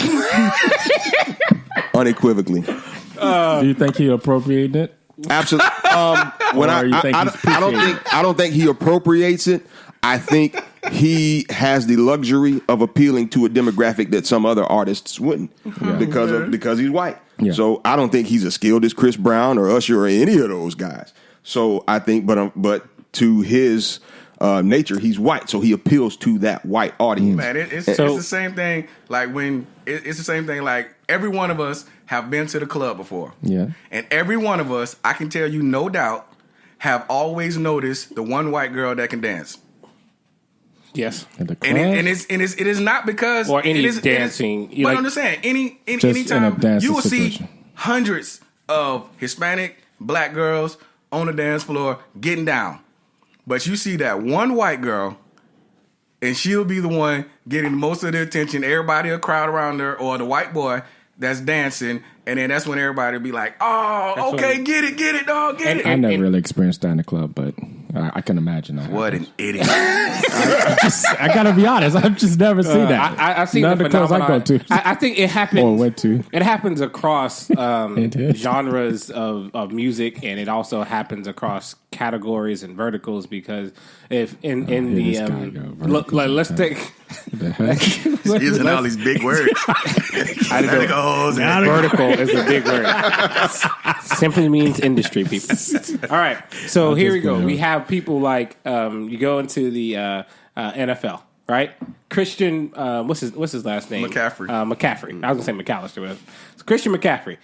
[SPEAKER 4] Unequivocally.
[SPEAKER 5] Do you think he appropriated it?
[SPEAKER 4] Absolutely. I don't think he appropriates it. I think he has the luxury of appealing to a demographic that some other artists wouldn't because he's white.
[SPEAKER 5] Yeah.
[SPEAKER 4] So I don't think he's as skilled as Chris Brown or Usher or any of those guys. So I think, but to his nature, he's white, so he appeals to that white audience.
[SPEAKER 3] Man, it's the same thing. Like it's the same thing. Like every one of us have been to the club before.
[SPEAKER 5] Yeah.
[SPEAKER 3] And every one of us, I can tell you, no doubt, have always noticed the one white girl that can dance.
[SPEAKER 6] Yes.
[SPEAKER 5] At the club?
[SPEAKER 3] And it is not because
[SPEAKER 6] or any
[SPEAKER 3] dancing.
[SPEAKER 6] dancing.
[SPEAKER 3] But I'm just saying, anytime you will see hundreds of Hispanic black girls on the dance floor getting down, but you see that one white girl, and she'll be the one getting most of the attention. Everybody will crowd around her, or the white boy that's dancing, and then that's when everybody will be like, "Oh, okay, get it, dog, get it."
[SPEAKER 5] I never really experienced that in the club, but I can imagine that.
[SPEAKER 3] What an idiot!
[SPEAKER 5] I gotta be honest. I've just never seen that.
[SPEAKER 6] I've seen
[SPEAKER 5] None
[SPEAKER 6] the
[SPEAKER 5] of the clubs I go to.
[SPEAKER 6] I think it happens.
[SPEAKER 5] Or went to.
[SPEAKER 6] It happens across genres of music, and it also happens across categories and verticals. Because if in the look, like, let's take
[SPEAKER 3] using all these big words.
[SPEAKER 6] Vertical is a big word. Simply means industry, people. All right, so here we go. We have people like you go into the NFL, right? Christian, what's his last name?
[SPEAKER 3] McCaffrey.
[SPEAKER 6] McCaffrey. I was gonna say McAllister, but it's Christian McCaffrey.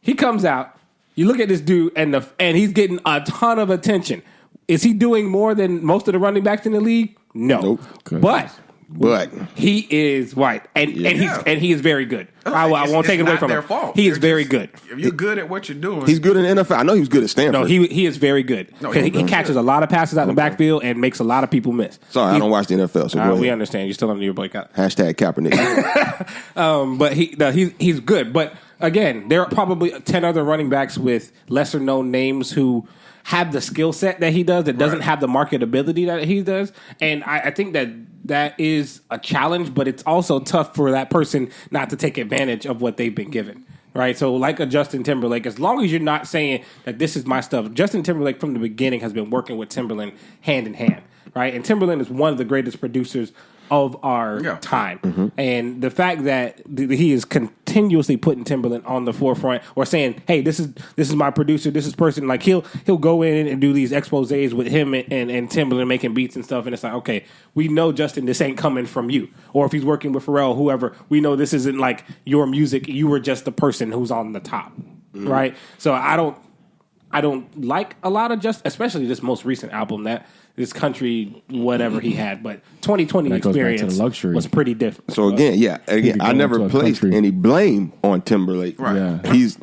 [SPEAKER 6] He comes out. You look at this dude, and he's getting a ton of attention. Is he doing more than most of the running backs in the league? No,
[SPEAKER 4] Nope.
[SPEAKER 6] But he is white, and he is very good. I won't take it away from him.
[SPEAKER 3] Fault.
[SPEAKER 6] He is very good.
[SPEAKER 3] If you're good at what you're doing,
[SPEAKER 4] He's good in the NFL. I know he was good at Stanford.
[SPEAKER 6] No, he is very good.
[SPEAKER 3] No,
[SPEAKER 6] he catches a lot of passes out in the backfield and makes a lot of people miss.
[SPEAKER 4] Sorry, I don't watch the NFL. So go
[SPEAKER 6] We
[SPEAKER 4] ahead.
[SPEAKER 6] understand. You're still under your boycott.
[SPEAKER 4] Hashtag Kaepernick.
[SPEAKER 6] But he's good. But again, there are probably 10 other running backs with lesser known names who have the skill set that he does that doesn't have the marketability that he does. And I think that is a challenge, but it's also tough for that person not to take advantage of what they've been given. Right? So like a Justin Timberlake, as long as you're not saying that this is my stuff, Justin Timberlake from the beginning has been working with Timberland hand in hand. Right? And Timberland is one of the greatest producers of our time. Mm-hmm. And the fact that he is continuously putting Timberland on the forefront or saying, hey, this is my producer, this is person, like he'll go in and do these exposés with him and Timberland making beats and stuff, and it's like, okay, we know, Justin, this ain't coming from you. Or if he's working with Pharrell, whoever, we know this isn't like your music, you were just the person who's on the top. Mm-hmm. Right? So I I don't like a lot of especially this most recent album, that this country whatever he had, but 2020
[SPEAKER 5] That goes back to the
[SPEAKER 6] experience
[SPEAKER 5] luxury.
[SPEAKER 6] was pretty different.
[SPEAKER 4] So again, I
[SPEAKER 5] going
[SPEAKER 4] never
[SPEAKER 5] to a
[SPEAKER 4] placed
[SPEAKER 5] country.
[SPEAKER 4] any blame on Timberlake.
[SPEAKER 3] Right.
[SPEAKER 5] Yeah.
[SPEAKER 4] He's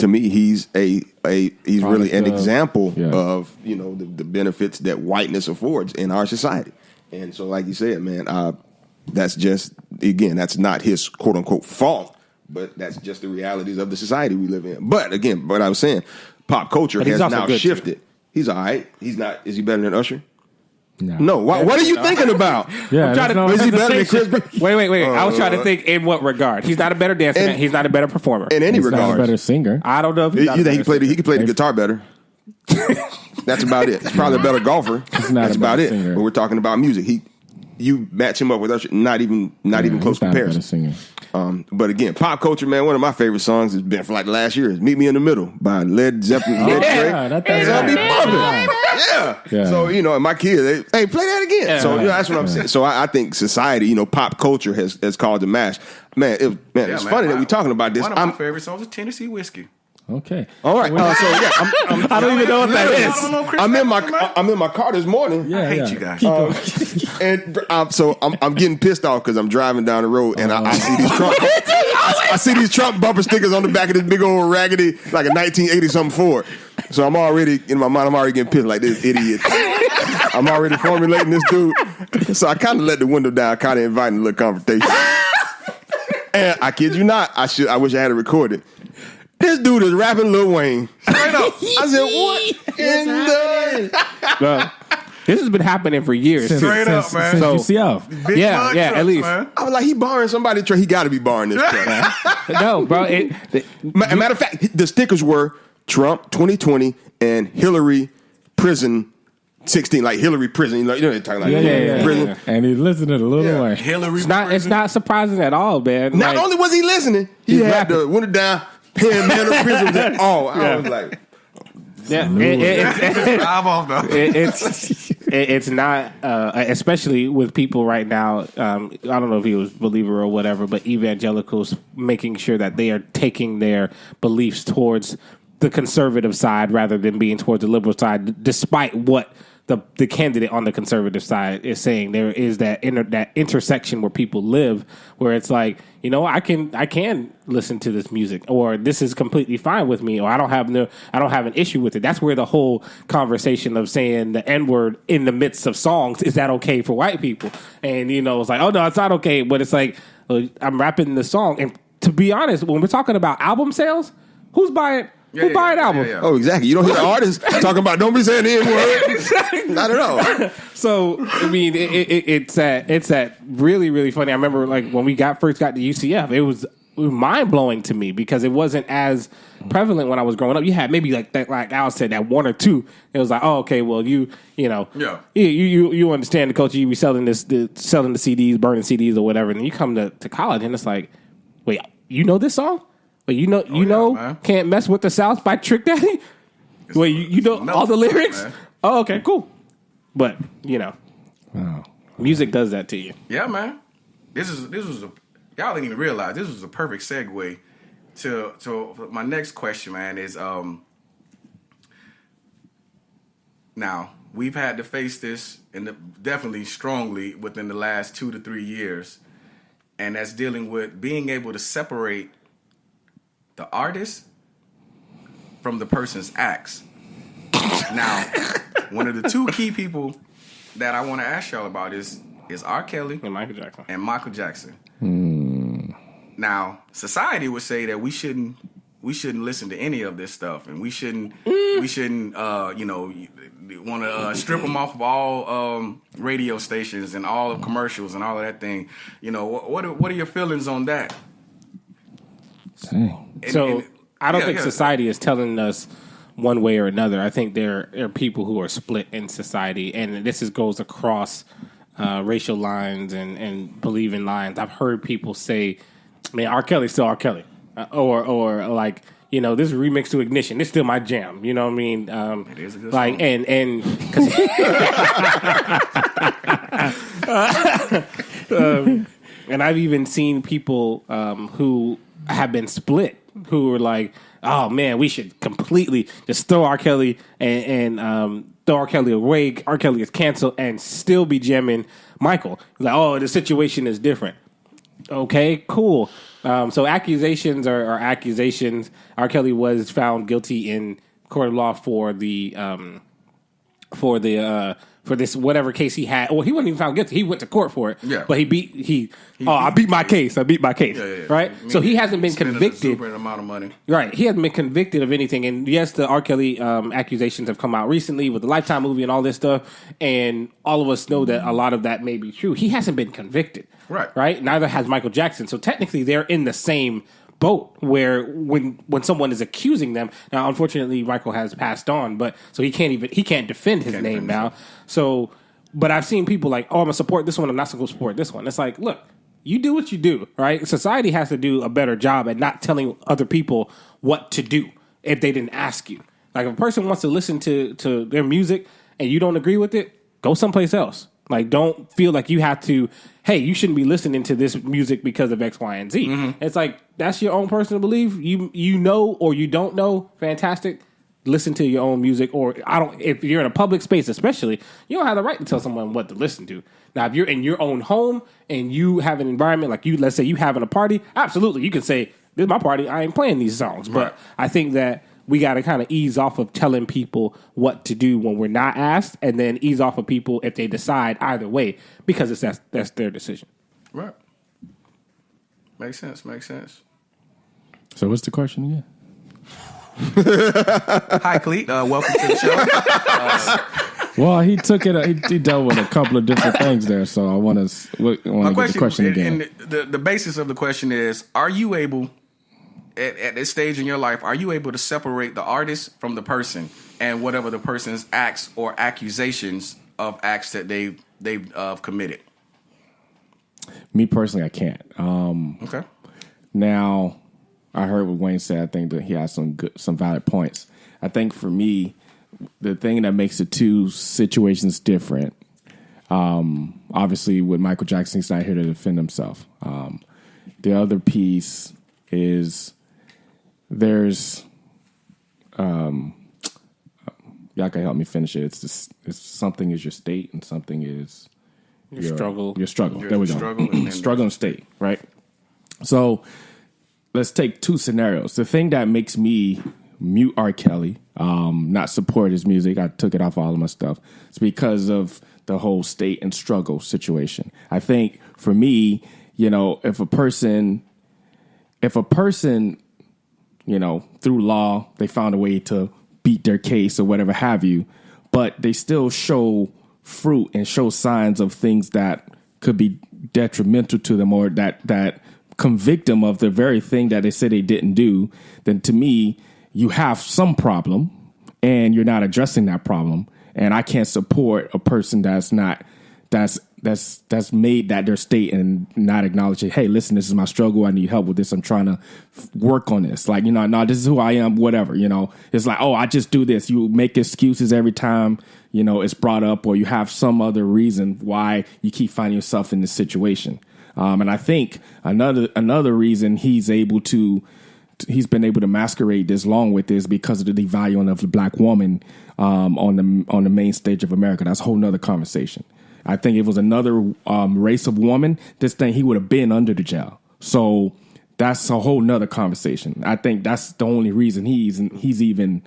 [SPEAKER 4] really an
[SPEAKER 5] of-
[SPEAKER 4] example
[SPEAKER 5] yeah.
[SPEAKER 4] of the benefits that whiteness affords in our society. And so, like you said, man, that's just that's not his quote unquote fault, but that's just the realities of the society we live in. But again, what I was saying, pop culture
[SPEAKER 6] But he's
[SPEAKER 4] has
[SPEAKER 6] also
[SPEAKER 4] now
[SPEAKER 6] good,
[SPEAKER 4] shifted.
[SPEAKER 6] too.
[SPEAKER 4] He's all right. He's not. Is he better than Usher?
[SPEAKER 5] No.
[SPEAKER 4] No. What are you thinking about?
[SPEAKER 5] Yeah,
[SPEAKER 6] trying to-
[SPEAKER 4] Is he better than Chris?
[SPEAKER 6] Wait. I was trying to think in what regard. He's not a better dancer.
[SPEAKER 4] And-
[SPEAKER 6] He's not a better performer.
[SPEAKER 4] In any
[SPEAKER 5] He's not a
[SPEAKER 4] regard,
[SPEAKER 5] better singer.
[SPEAKER 6] I don't know if he's
[SPEAKER 4] you
[SPEAKER 6] not a
[SPEAKER 4] think
[SPEAKER 6] better
[SPEAKER 4] he could play the guitar better? That's about it. He's probably a better golfer.
[SPEAKER 5] He's not
[SPEAKER 4] That's
[SPEAKER 5] a
[SPEAKER 4] about
[SPEAKER 5] better
[SPEAKER 4] it.
[SPEAKER 5] singer.
[SPEAKER 4] When we're talking about music, you match him up with Usher, not even close
[SPEAKER 5] He's not a better
[SPEAKER 4] comparison.
[SPEAKER 5] singer.
[SPEAKER 4] But again, pop culture, man. One of my favorite songs has been for like the last year is "Meet Me in the Middle" by Led Zeppelin. Led
[SPEAKER 5] Yeah,
[SPEAKER 4] Zeppelin.
[SPEAKER 5] that's
[SPEAKER 4] I'll be bumping.
[SPEAKER 5] right.
[SPEAKER 4] Yeah.
[SPEAKER 5] Yeah.
[SPEAKER 4] So and my kids, hey, play that again. So that's what I'm saying. So I think society, pop culture has caused a mash. Man, it's funny that we're talking about this.
[SPEAKER 3] One of my favorite songs is Tennessee Whiskey.
[SPEAKER 5] Okay.
[SPEAKER 4] All right. So yeah,
[SPEAKER 6] I don't even know what that
[SPEAKER 3] I
[SPEAKER 6] is.
[SPEAKER 3] don't know Chris
[SPEAKER 4] I'm in
[SPEAKER 3] Stapleton, man.
[SPEAKER 4] I'm in my car this morning.
[SPEAKER 5] Yeah,
[SPEAKER 3] I hate
[SPEAKER 5] yeah.
[SPEAKER 3] you guys.
[SPEAKER 4] And so I'm getting pissed off because I'm driving down the road and I see these Trump. I see these Trump bumper stickers on the back of this big old raggedy like a 1980 something Ford. So I'm already in my mind. I'm already getting pissed like this idiot. I'm already formulating this dude. So I kind of let the window down, kind of inviting a little conversation. And I kid you not, I wish I had it recorded. This dude is rapping Lil Wayne.
[SPEAKER 3] Straight up.
[SPEAKER 4] I said, what in the...
[SPEAKER 6] This has been happening for years. too.
[SPEAKER 3] Straight up, man.
[SPEAKER 5] Since
[SPEAKER 6] So-
[SPEAKER 5] UCF.
[SPEAKER 3] Big
[SPEAKER 6] Yeah,
[SPEAKER 3] mud
[SPEAKER 6] yeah,
[SPEAKER 3] trucks,
[SPEAKER 6] at least.
[SPEAKER 3] man.
[SPEAKER 4] I was like, he borrowing somebody's truck. He got to be borrowing this truck.
[SPEAKER 6] No, bro.
[SPEAKER 4] Matter of fact, the stickers were Trump 2020 and Hillary prison 16, like Hillary prison. You know they're talking like
[SPEAKER 5] Yeah.
[SPEAKER 4] prison.
[SPEAKER 5] And he listened to the little
[SPEAKER 4] Yeah.
[SPEAKER 5] way.
[SPEAKER 3] Hillary.
[SPEAKER 6] It's not surprising at all, man.
[SPEAKER 4] Not
[SPEAKER 6] Like,
[SPEAKER 4] only was he listening, he
[SPEAKER 6] He's
[SPEAKER 4] had
[SPEAKER 6] rapping.
[SPEAKER 4] the window down, paying man of prisons and all. I was like,
[SPEAKER 6] yeah,
[SPEAKER 3] Drive off though.
[SPEAKER 6] it's not, especially with people right now. I don't know if he was a believer or whatever, but evangelicals making sure that they are taking their beliefs towards the conservative side rather than being towards the liberal side, despite what the candidate on the conservative side is saying. There is that intersection where people live, where it's like, I can listen to this music, or this is completely fine with me, or I don't have an issue with it. That's where the whole conversation of saying the N-word in the midst of songs, is that okay for white people? And it's like, oh no, it's not okay. But it's like, I'm rapping the song, and to be honest, when we're talking about album sales, who's buying? Who buying albums?
[SPEAKER 4] oh, exactly. You don't hear the artists talking about don't be saying the N-word. Not at all.
[SPEAKER 6] So I mean, it's that really, really funny. I remember like when we first got to UCF, it was mind blowing to me because it wasn't as prevalent when I was growing up. You had maybe like that, like Al said, that one or two. It was like, oh, okay, well, you understand the culture. You be selling the CDs, burning CDs or whatever, and then you come to college and it's like, wait, you know this song? Wait,
[SPEAKER 3] man.
[SPEAKER 6] Can't Mess with the South by Trick Daddy? Wait, you know all the lyrics?
[SPEAKER 3] Man.
[SPEAKER 6] Oh, okay, cool. But
[SPEAKER 5] Wow.
[SPEAKER 6] music does that to you.
[SPEAKER 3] Yeah, man. This was y'all didn't even realize this was a perfect segue to my next question, man. Is now we've had to face this and definitely strongly within the last 2 to 3 years, and that's dealing with being able to separate the artist from the person's acts. Now, one of the two key people that I want to ask y'all about is R. Kelly
[SPEAKER 6] And Michael Jackson.
[SPEAKER 3] and Michael Jackson. Now, society would say that we shouldn't listen to any of this stuff, and we shouldn't want to strip them off of all radio stations and all of commercials and all of that thing. What are your feelings on that?
[SPEAKER 5] Dang.
[SPEAKER 6] So I don't think
[SPEAKER 3] yeah.
[SPEAKER 6] society is telling us one way or another. I think there are people who are split in society, and this goes across racial lines and believing lines. I've heard people say, "Man, R. Kelly's still R. Kelly," or like, this remix to Ignition, it's still my jam. You know what I mean?
[SPEAKER 3] It is a good
[SPEAKER 6] like,
[SPEAKER 3] song.
[SPEAKER 6] and I've even seen people who have been split who were like, "Oh man, we should completely just throw R. Kelly and throw R. Kelly away. R. Kelly is canceled, and still be jamming Michael." Like, oh, the situation is different. Okay, cool. So accusations are accusations. R. Kelly was found guilty in court of law for this whatever case he had. Well, he wasn't even found guilty. He went to court for it.
[SPEAKER 3] Yeah.
[SPEAKER 6] But I beat my case. I beat my case.
[SPEAKER 3] Yeah.
[SPEAKER 6] Right? So he hasn't been
[SPEAKER 3] Spending
[SPEAKER 6] convicted.
[SPEAKER 3] a super amount of money.
[SPEAKER 6] Right. He hasn't been convicted of anything. And yes, the R. Kelly accusations have come out recently with the Lifetime movie and all this stuff. And all of us know that a lot of that may be true. He hasn't been convicted.
[SPEAKER 3] Right.
[SPEAKER 6] Right? Neither has Michael Jackson. So technically they're in the same boat where when someone is accusing them. Now, unfortunately, Michael has passed on, but so he can't defend his name now. So, but I've seen people like, oh, I'm gonna support this one, I'm not gonna support this one. It's like, look, you do what you do, right? Society has to do a better job at not telling other people what to do if they didn't ask you. Like, if a person wants to listen to their music and you don't agree with it, go someplace else. Like, don't feel like you have to, hey, you shouldn't be listening to this music because of X, Y, and Z. Mm-hmm. It's like, that's your own personal belief. You know or you don't know, fantastic. Listen to your own music. Or if you're in a public space especially, you don't have the right to tell someone what to listen to. Now, if you're in your own home and you have an environment, like let's say you having a party, absolutely, you can say, this is my party, I ain't playing these songs. But I think that we got to kind of ease off of telling people what to do when we're not asked, and then ease off of people if they decide either way, because that's their decision.
[SPEAKER 3] Right. Makes sense.
[SPEAKER 5] So what's the question again?
[SPEAKER 3] Hi, Cleet. Welcome to the show.
[SPEAKER 5] Well, he took it. He dealt with a couple of different things there. So I want to get the question again.
[SPEAKER 3] And the basis of the question is: are you able, at this stage in your life, are you able to separate the artist from the person and whatever the person's acts or accusations of acts that they've committed?
[SPEAKER 5] Me personally, I can't.
[SPEAKER 3] Okay.
[SPEAKER 5] Now, I heard what Wayne said. I think that he has some valid points. I think for me, the thing that makes the two situations different, obviously with Michael Jackson, he's not here to defend himself. The other piece is there's, y'all can help me finish it. It's something is your state and something is
[SPEAKER 6] your struggle.
[SPEAKER 5] Your struggle. There we go. Struggle and state, right? So let's take two scenarios. The thing that makes me mute R. Kelly, not support his music, I took it off all of my stuff, it's because of the whole state and struggle situation. I think for me, if a person, through law, they found a way to beat their case or whatever have you, but they still show fruit and show signs of things that could be detrimental to them or that convict them of the very thing that they said they didn't do, then to me, you have some problem and you're not addressing that problem. And I can't support a person that's made that their state and not acknowledge it. Hey, listen, this is my struggle. I need help with this. I'm trying to work on this. Like, no, this is who I am, whatever, It's like, oh, I just do this. You make excuses every time, it's brought up, or you have some other reason why you keep finding yourself in this situation. And I think another reason he's been able to masquerade this long with is because of the devaluing of the black woman on the main stage of America. That's a whole nother conversation. I think if it was another race of woman, this thing, he would have been under the jail. So that's a whole nother conversation. I think that's the only reason he's even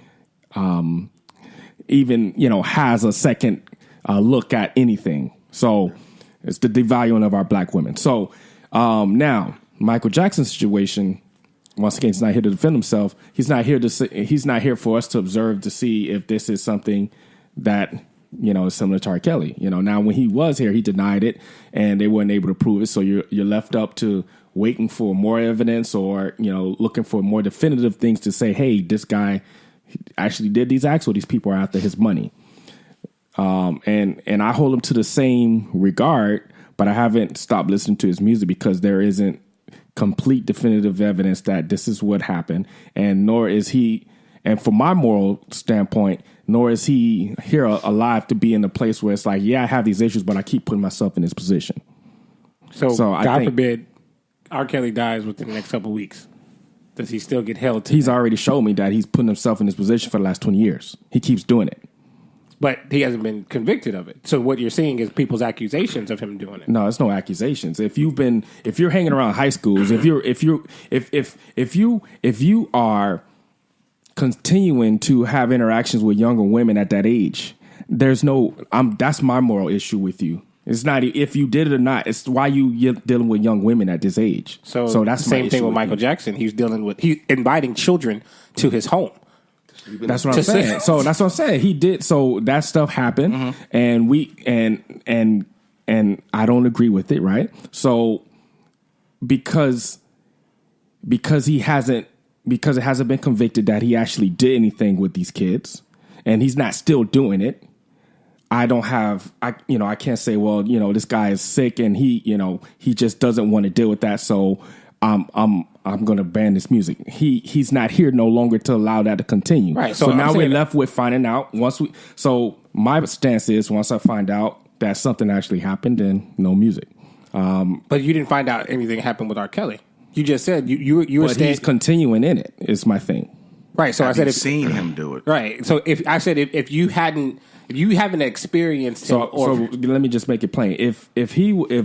[SPEAKER 5] has a second look at anything. So it's the devaluing of our black women. So now Michael Jackson's situation, once again, he's not here to defend himself. He's not here for us to observe to see if this is something that is similar to R. Kelly. Now when he was here, he denied it, and they weren't able to prove it. So you're left up to waiting for more evidence, or looking for more definitive things to say, hey, this guy actually did these acts, or these people are after his money. And I hold him to the same regard, but I haven't stopped listening to his music because there isn't complete definitive evidence that this is what happened, and nor is he, and from my moral standpoint, nor is he here alive to be in a place where it's like, yeah, I have these issues, but I keep putting myself in this position.
[SPEAKER 6] So God forbid R. Kelly dies within the next couple of weeks. Does he still get held to
[SPEAKER 5] He's
[SPEAKER 6] that?
[SPEAKER 5] already showed me that he's putting himself in this position for the last 20 years. He keeps doing it.
[SPEAKER 6] But he hasn't been convicted of it. So what you're seeing is people's accusations of him doing it.
[SPEAKER 5] No, it's no accusations. If you're hanging around high schools, if you are continuing to have interactions with younger women at that age, that's my moral issue with you. It's not if you did it or not. It's why you're dealing with young women at this age.
[SPEAKER 6] So
[SPEAKER 5] that's
[SPEAKER 6] the same thing with Michael Jackson. He's inviting children to his home.
[SPEAKER 5] That's what I'm saying. So that's what I'm saying. He did. So that stuff happened, and I don't agree with it. Right. So because it hasn't been convicted that he actually did anything with these kids, and he's not still doing it. I can't say, well, this guy is sick and he just doesn't want to deal with that. So I'm going to ban this music. He's not here no longer to allow that to continue.
[SPEAKER 6] Right.
[SPEAKER 5] So now we're left with finding out so my stance is once I find out that something actually happened, then no music.
[SPEAKER 6] But you didn't find out anything happened with R. Kelly. You just said you were
[SPEAKER 5] But he's continuing in it is my thing.
[SPEAKER 6] Right. So I said,
[SPEAKER 3] I've seen him do it.
[SPEAKER 6] Right. So if you haven't experienced him,
[SPEAKER 5] So let me just make it plain. If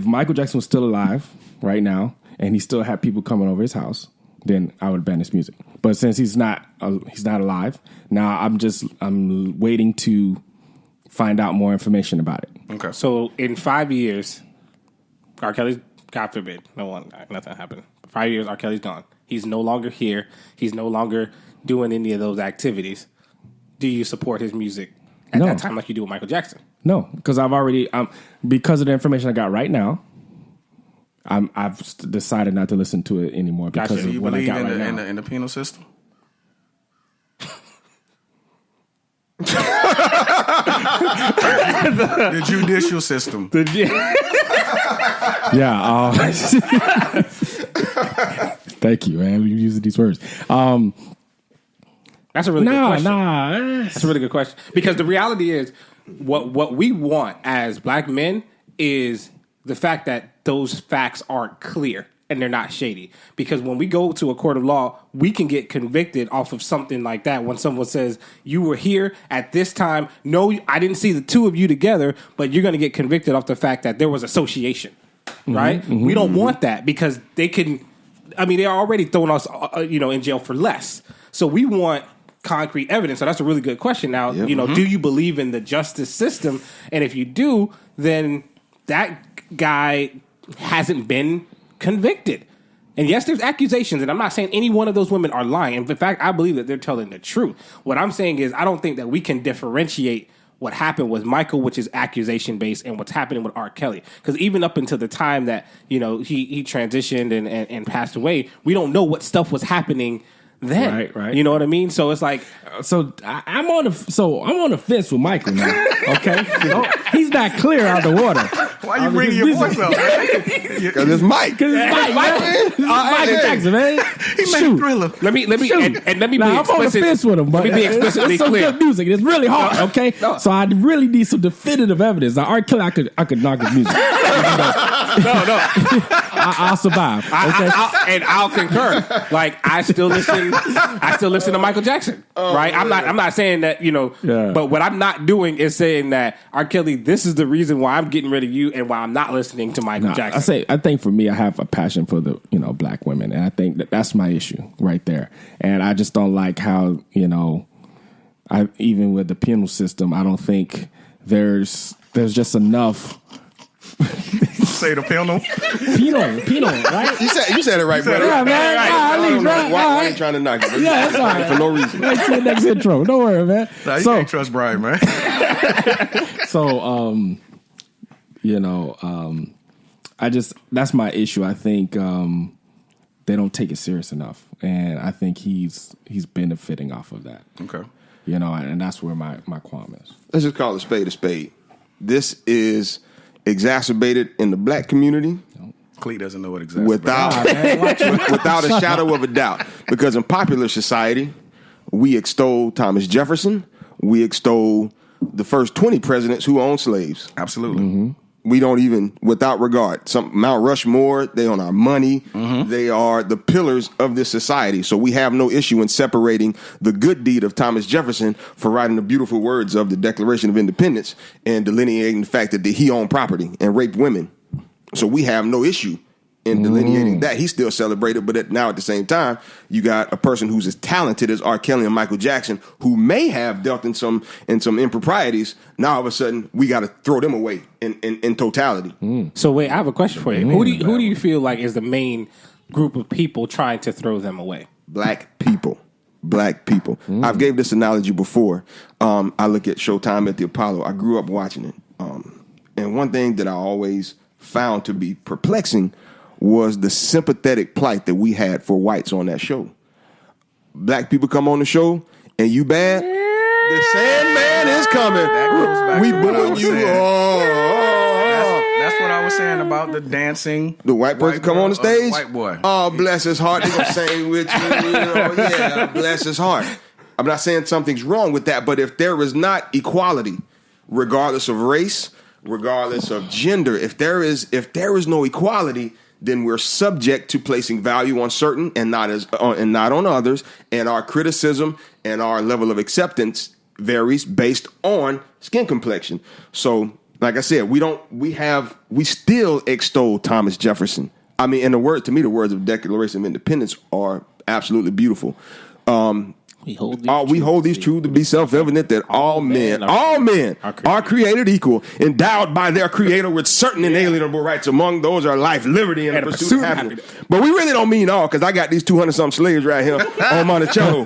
[SPEAKER 5] Michael Jackson was still alive right now and he still had people coming over his house, then I would ban his music. But since he's not alive, now I'm waiting to find out more information about it.
[SPEAKER 3] Okay.
[SPEAKER 6] So in 5 years, R. Kelly's, God forbid, nothing happened. 5 years, R. Kelly's gone. He's no longer here. He's no longer doing any of those activities. Do you support his music at that time like you do with Michael Jackson?
[SPEAKER 5] No, because because of the information I got right now, I've decided not to listen to it anymore because
[SPEAKER 3] Do
[SPEAKER 5] of
[SPEAKER 3] you
[SPEAKER 5] what I
[SPEAKER 3] believe
[SPEAKER 5] got right now.
[SPEAKER 3] in the penal system? The judicial system.
[SPEAKER 5] Yeah. Thank you, man. You're using these words.
[SPEAKER 6] That's a really good question.
[SPEAKER 5] Nah.
[SPEAKER 6] That's a really good question. Because the reality is, what we want as black men is the fact that those facts aren't clear and they're not shady. Because when we go to a court of law, we can get convicted off of something like that. When someone says, you were here at this time. No, I didn't see the two of you together, but you're going to get convicted off the fact that there was association. Right? We don't want that because they're already throwing us, in jail for less. So we want concrete evidence. So that's a really good question. Now, do you believe in the justice system? And if you do, then that guy hasn't been convicted. And yes, there's accusations, and I'm not saying any one of those women are lying. In fact, I believe that they're telling the truth. What I'm saying is I don't think that we can differentiate what happened with Michael, which is accusation-based, and what's happening with R. Kelly. Because even up until the time that, he transitioned and passed away, we don't know what stuff was happening then.
[SPEAKER 5] Right.
[SPEAKER 6] You know what I mean? So it's like...
[SPEAKER 5] So I'm on the fence with Michael now. Okay? He's not clear out the water.
[SPEAKER 3] Why you bringing your voice up, man?
[SPEAKER 4] Because it's Mike.
[SPEAKER 5] Because it's Michael Jackson, man.
[SPEAKER 3] He made Thriller.
[SPEAKER 6] Let me be
[SPEAKER 5] I'm on the fence with him, but
[SPEAKER 6] let me be explicitly
[SPEAKER 5] it's some
[SPEAKER 6] clear.
[SPEAKER 5] good music. It's really hard, okay?
[SPEAKER 6] No.
[SPEAKER 5] So I really need some definitive evidence. Now, R. Kelly, I could knock his music.
[SPEAKER 6] No.
[SPEAKER 5] I'll survive. Okay?
[SPEAKER 6] I'll concur. Like I still listen to Michael Jackson. Right? I'm not saying that, but what I'm not doing is saying that R. Kelly, this is the reason why I'm getting rid of you and why I'm not listening to Michael Jackson.
[SPEAKER 5] I think for me, I have a passion for the black women, and I think that's my issue right there. And I just don't like how I even with the penal system, I don't think there's just enough.
[SPEAKER 3] Say the penal.
[SPEAKER 5] Penal, right?
[SPEAKER 4] You said it right, brother.
[SPEAKER 5] Yeah, man.
[SPEAKER 4] I don't know why I ain't trying to knock it.
[SPEAKER 5] Yeah, that's all right.
[SPEAKER 4] For no reason.
[SPEAKER 5] Wait till the next intro. Don't worry, man.
[SPEAKER 3] Nah, you can't trust Brian, man.
[SPEAKER 5] So, that's my issue. I think they don't take it serious enough, and I think he's benefiting off of that.
[SPEAKER 3] Okay.
[SPEAKER 5] And that's where my qualm is.
[SPEAKER 4] Let's just call it a spade. This is exacerbated in the black community.
[SPEAKER 3] Cleet doesn't know what exactly.
[SPEAKER 4] Without a shadow of a doubt. Because in popular society, we extol Thomas Jefferson. We extol the first 20 presidents who owned slaves.
[SPEAKER 3] Absolutely.
[SPEAKER 4] Mm-hmm. We don't even, without regard. Mount Rushmore, they on our money. They are the pillars of this society. So we have no issue in separating the good deed of Thomas Jefferson for writing the beautiful words of the Declaration of Independence and delineating the fact that he owned property and raped women. So we have no issue in delineating that. He's still celebrated, but now at the same time, you got a person who's as talented as R. Kelly and Michael Jackson, who may have dealt in some improprieties. Now all of a sudden, we got to throw them away in totality.
[SPEAKER 6] So wait, I have a question for you. Who do you feel like is the main group of people trying to throw them away?
[SPEAKER 4] Black people. I've gave this analogy before. I look at Showtime at the Apollo. I grew up watching it. And one thing that I always found to be perplexing was the sympathetic plight that we had for whites on that show. Black people come on the show, and you bad, the Sandman is coming.
[SPEAKER 3] That goes back
[SPEAKER 4] We
[SPEAKER 3] to what I
[SPEAKER 4] booing
[SPEAKER 3] was
[SPEAKER 4] you.
[SPEAKER 3] saying. That's what I was saying about the dancing.
[SPEAKER 4] The white person come
[SPEAKER 3] girl,
[SPEAKER 4] on the stage.
[SPEAKER 3] white boy.
[SPEAKER 4] Oh, bless his heart. They gonna sing with you. Yeah, bless his heart. I'm not saying something's wrong with that, but if there is not equality, regardless of race, regardless of gender, if there is no equality, then we're subject to placing value on certain and not on others, and our criticism and our level of acceptance varies based on skin complexion. So, like I said, we still extol Thomas Jefferson. I mean, the words of the Declaration of Independence are absolutely beautiful. We hold these truths to be self-evident that all men are created equal, endowed by their creator with certain inalienable rights. Among those are life, liberty, and the pursuit of happiness. But we really don't mean all, because I got these 200-something slaves right here on Monticello.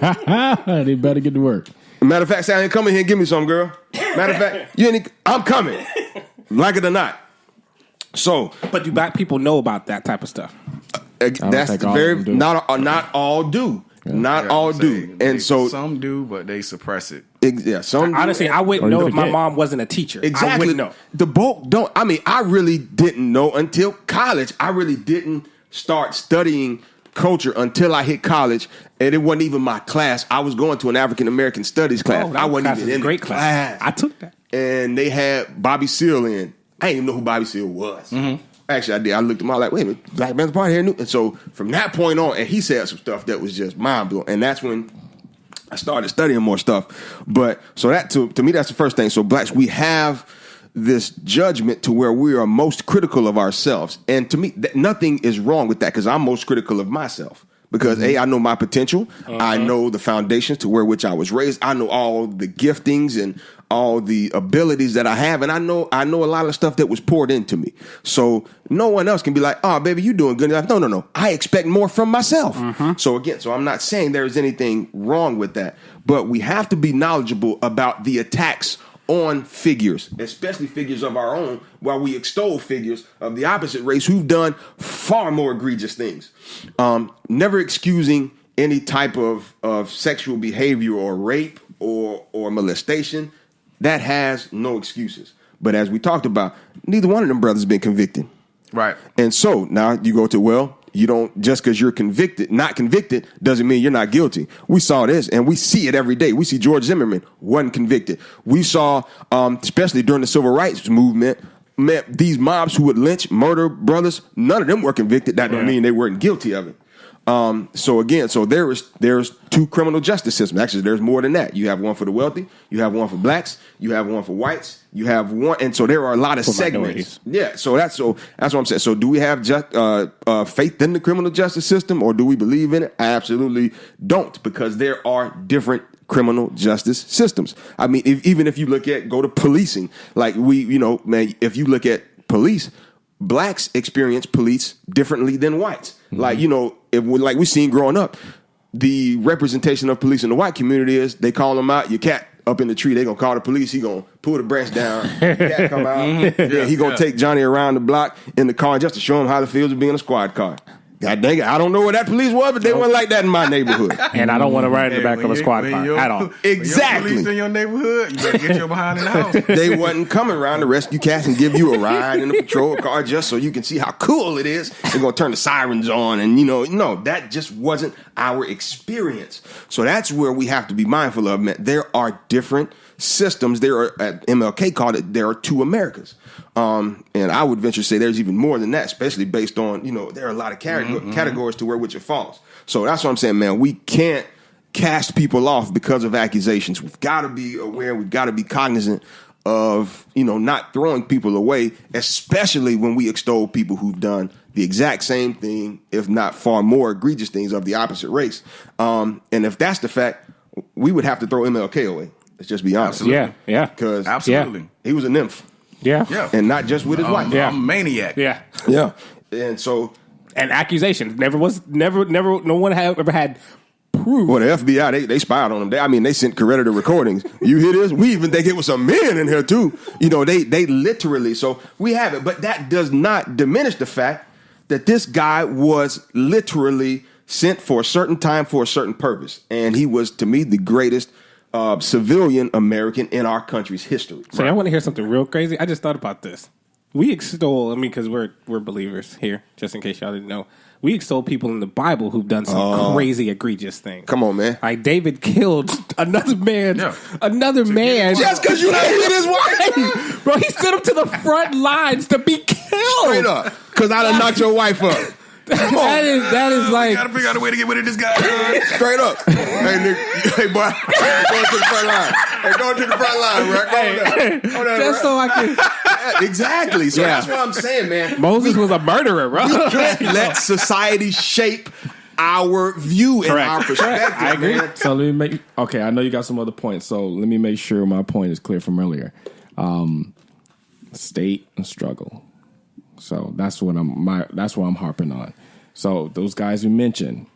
[SPEAKER 5] They better get to work.
[SPEAKER 4] Matter of fact, Sally, come in here and give me some, girl. Matter of fact, I'm coming. Like it or not. So,
[SPEAKER 6] but do black people know about that type of stuff?
[SPEAKER 4] That's not all do. Not all do. And so
[SPEAKER 3] some do, but they suppress it.
[SPEAKER 4] Yeah, some
[SPEAKER 6] honestly, I wouldn't know if my mom wasn't a teacher.
[SPEAKER 4] Exactly.
[SPEAKER 6] I wouldn't know.
[SPEAKER 4] The bulk don't. I mean, I really didn't know until college. I really didn't start studying culture until I hit college, and it wasn't even my class. I was going to an African American studies class. I wasn't even in
[SPEAKER 6] great
[SPEAKER 4] the class.
[SPEAKER 6] I took that,
[SPEAKER 4] and they had Bobby Seale in. I didn't even know who Bobby Seale was. Actually, I did. I looked at him. I was like, wait a minute, Black Panther Party here. And so from that point on, and he said some stuff that was just mind blowing. And that's when I started studying more stuff. But so that to me, that's the first thing. So blacks, we have this judgment to where we are most critical of ourselves. And to me, nothing is wrong with that, because I'm most critical of myself. Because I know my potential. I know the foundations to which I was raised. I know all the giftings and all the abilities that I have, and I know a lot of stuff that was poured into me. So no one else can be like, "Oh, baby, you doing good." No. I expect more from myself. So I'm not saying there is anything wrong with that, but we have to be knowledgeable about the attacks on figures, especially figures of our own, while we extol figures of the opposite race who've done far more egregious things. Never excusing any type of sexual behavior or rape or molestation. That has no excuses. But as we talked about, neither one of them brothers been convicted.
[SPEAKER 3] Right.
[SPEAKER 4] And so now you go to, you don't, just because you're not convicted, doesn't mean you're not guilty. We saw this, and we see it every day. We see George Zimmerman wasn't convicted. We saw, especially during the civil rights movement, these mobs who would lynch, murder brothers, none of them were convicted. That don't mean they weren't guilty of it. So there's two criminal justice systems. Actually, there's more than that. You have one for the wealthy, you have one for blacks, you have one for whites, you have one, and so there are a lot of segments. Yeah, so that's what I'm saying. So do we have faith in the criminal justice system, or do we believe in it? I absolutely don't, because there are different criminal justice systems. I mean, even if you go to policing, like if you look at police, blacks experience police differently than whites. Like, like we seen growing up, the representation of police in the white community is they call them out, your cat up in the tree, they gonna call the police, he gonna pull the branch down, the cat come out, he gonna take Johnny around the block in the car just to show him how it feels to be in a squad car. God dang it, I don't know where that police was, but they weren't like that in my neighborhood.
[SPEAKER 6] And I don't want to ride in the back of a squad car at all.
[SPEAKER 4] Exactly.
[SPEAKER 3] When police in your neighborhood, you better get your behind in the house.
[SPEAKER 4] They wasn't coming around to rescue cats and give you a ride in a patrol car just so you can see how cool it is. They're going to turn the sirens on, and no, that just wasn't our experience. So that's where we have to be mindful of, man. There are different systems. MLK called it, there are two Americas. And I would venture to say there's even more than that, especially based on, there are a lot of categories to which it falls. So that's what I'm saying, man. We can't cast people off because of accusations. We've got to be aware. We've got to be cognizant of, not throwing people away, especially when we extol people who've done the exact same thing, if not far more egregious things of the opposite race. And if that's the fact, we would have to throw MLK away. Let's just be honest.
[SPEAKER 3] Absolutely.
[SPEAKER 6] Yeah.
[SPEAKER 4] Because
[SPEAKER 3] Absolutely.
[SPEAKER 4] he was a nymph.
[SPEAKER 6] Yeah.
[SPEAKER 4] And not just with his wife.
[SPEAKER 3] I'm a maniac.
[SPEAKER 6] Yeah.
[SPEAKER 4] Yeah. And so,
[SPEAKER 6] And accusations. Never, no one ever had proof.
[SPEAKER 4] well, the FBI, they spied on him. They sent correlative recordings. You hear this? We even think it was some men in here, too. They literally, so we have it. But that does not diminish the fact that this guy was literally sent for a certain time for a certain purpose. And he was, to me, the greatest civilian American in our country's history.
[SPEAKER 6] So I want to hear something real crazy. I just thought about this. We extol, because we're believers here, just in case y'all didn't know. We extol people in the Bible who've done some crazy, egregious things.
[SPEAKER 4] Come on, man.
[SPEAKER 6] Like David killed another man.
[SPEAKER 3] Yeah.
[SPEAKER 6] Another man.
[SPEAKER 4] Just because you don't hit his wife.
[SPEAKER 6] Bro, he sent him to the front lines to be killed.
[SPEAKER 4] Straight up. Because I done knocked your wife up. Come on.
[SPEAKER 6] That is like...
[SPEAKER 3] Gotta figure out a way to get rid of this guy.
[SPEAKER 4] Straight up. Hey, nigga. Hey, boy. Going to the front line. Hey, going to the front line, right? Go there.
[SPEAKER 6] Just so I can...
[SPEAKER 4] Exactly. So that's what I'm saying, man.
[SPEAKER 6] Moses was a murderer, bro.
[SPEAKER 4] We can't let society shape our view and our perspective.
[SPEAKER 6] I agree.
[SPEAKER 4] Man.
[SPEAKER 5] So let me okay, I know you got some other points, so let me make sure my point is clear from earlier. State and struggle. So that's what I'm harping on. So those guys you mentioned,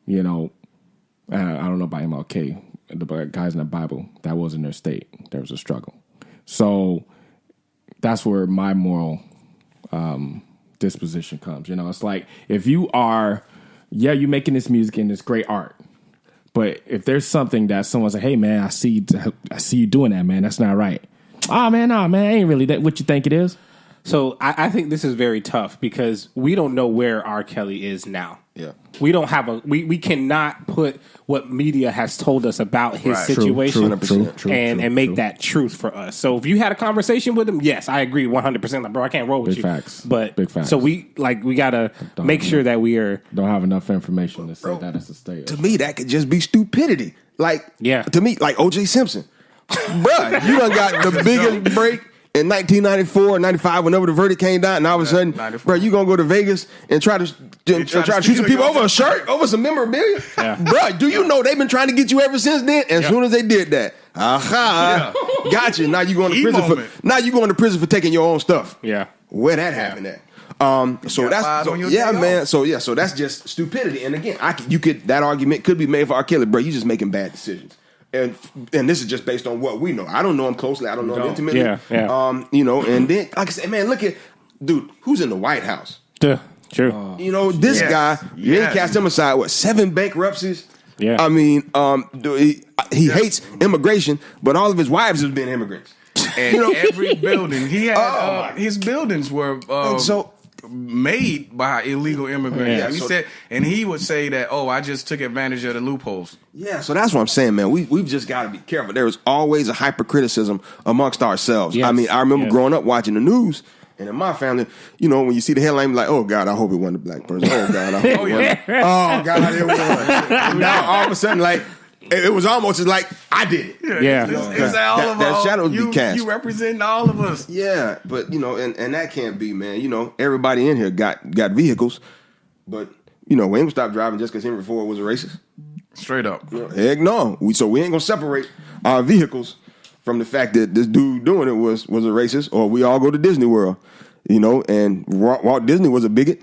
[SPEAKER 5] I don't know about MLK, the guys in the Bible, that wasn't their state. There was a struggle. So that's where my moral disposition comes. It's like if you are, you're making this music and it's great art, but if there's something that someone's like, hey man, I see you doing that, man, that's not right. Oh man, no man, ain't really that what you think it is.
[SPEAKER 6] So I think this is very tough because we don't know where R. Kelly is now.
[SPEAKER 4] Yeah.
[SPEAKER 6] We don't have we cannot put what media has told us about his situation and make that truth for us. So if you had a conversation with him, yes, I agree 100%. Like, bro, I can't roll with
[SPEAKER 5] Big
[SPEAKER 6] you.
[SPEAKER 5] Facts.
[SPEAKER 6] But
[SPEAKER 5] Big facts.
[SPEAKER 6] So we gotta make sure that we are
[SPEAKER 5] don't have enough information to say that it's a state.
[SPEAKER 4] To me, that could just be stupidity. Like,
[SPEAKER 6] Yeah.
[SPEAKER 4] To me, like O.J. Simpson. Bruh, you done got the biggest break in 1994 or 95 whenever the verdict came down, and all of a sudden,
[SPEAKER 3] 94.
[SPEAKER 4] bro, you gonna go to Vegas and try to shoot some people over a shirt, over some memorabilia?
[SPEAKER 6] Yeah.
[SPEAKER 4] Bro, do you know they've been trying to get you ever since then? As soon as they did that, gotcha. Now you going to prison for prison for taking your own stuff.
[SPEAKER 6] Yeah.
[SPEAKER 4] Where that happened at? So that's just stupidity. And again, that argument could be made for R. Kelly, bro. You just making bad decisions. And this is just based on what we know. I don't know him closely. I don't know him intimately.
[SPEAKER 6] Yeah.
[SPEAKER 4] And then like I said, man, look at dude who's in the White House.
[SPEAKER 6] True.
[SPEAKER 4] This guy, you ain't cast him aside. 7 bankruptcies?
[SPEAKER 6] Yeah.
[SPEAKER 4] I mean, he hates immigration, but all of his wives have been immigrants.
[SPEAKER 3] And every building he had, his buildings were made by illegal immigrants.
[SPEAKER 6] Yeah.
[SPEAKER 3] He would say that, I just took advantage of the loopholes.
[SPEAKER 4] Yeah, so that's what I'm saying, man. We've just got to be careful. There is always a hypercriticism amongst ourselves.
[SPEAKER 6] Yes.
[SPEAKER 4] I mean, I remember growing up watching the news, and in my family, when you see the headline, you're like, oh, God, I hope it wasn't a black person. Oh, God, I hope it wasn't. Oh, God, it was. Now, all of a sudden, like, it was almost as like, I did it.
[SPEAKER 6] Yeah.
[SPEAKER 3] It's all of
[SPEAKER 4] that shadow would be cast.
[SPEAKER 3] You representing all of us.
[SPEAKER 4] Yeah, but, and that can't be, man. Everybody in here got vehicles, but, we ain't going to stop driving just because Henry Ford was a racist.
[SPEAKER 3] Straight up.
[SPEAKER 4] Heck no. So we ain't gonna separate our vehicles from the fact that this dude doing it was a racist, or we all go to Disney World, and Walt Disney was a bigot.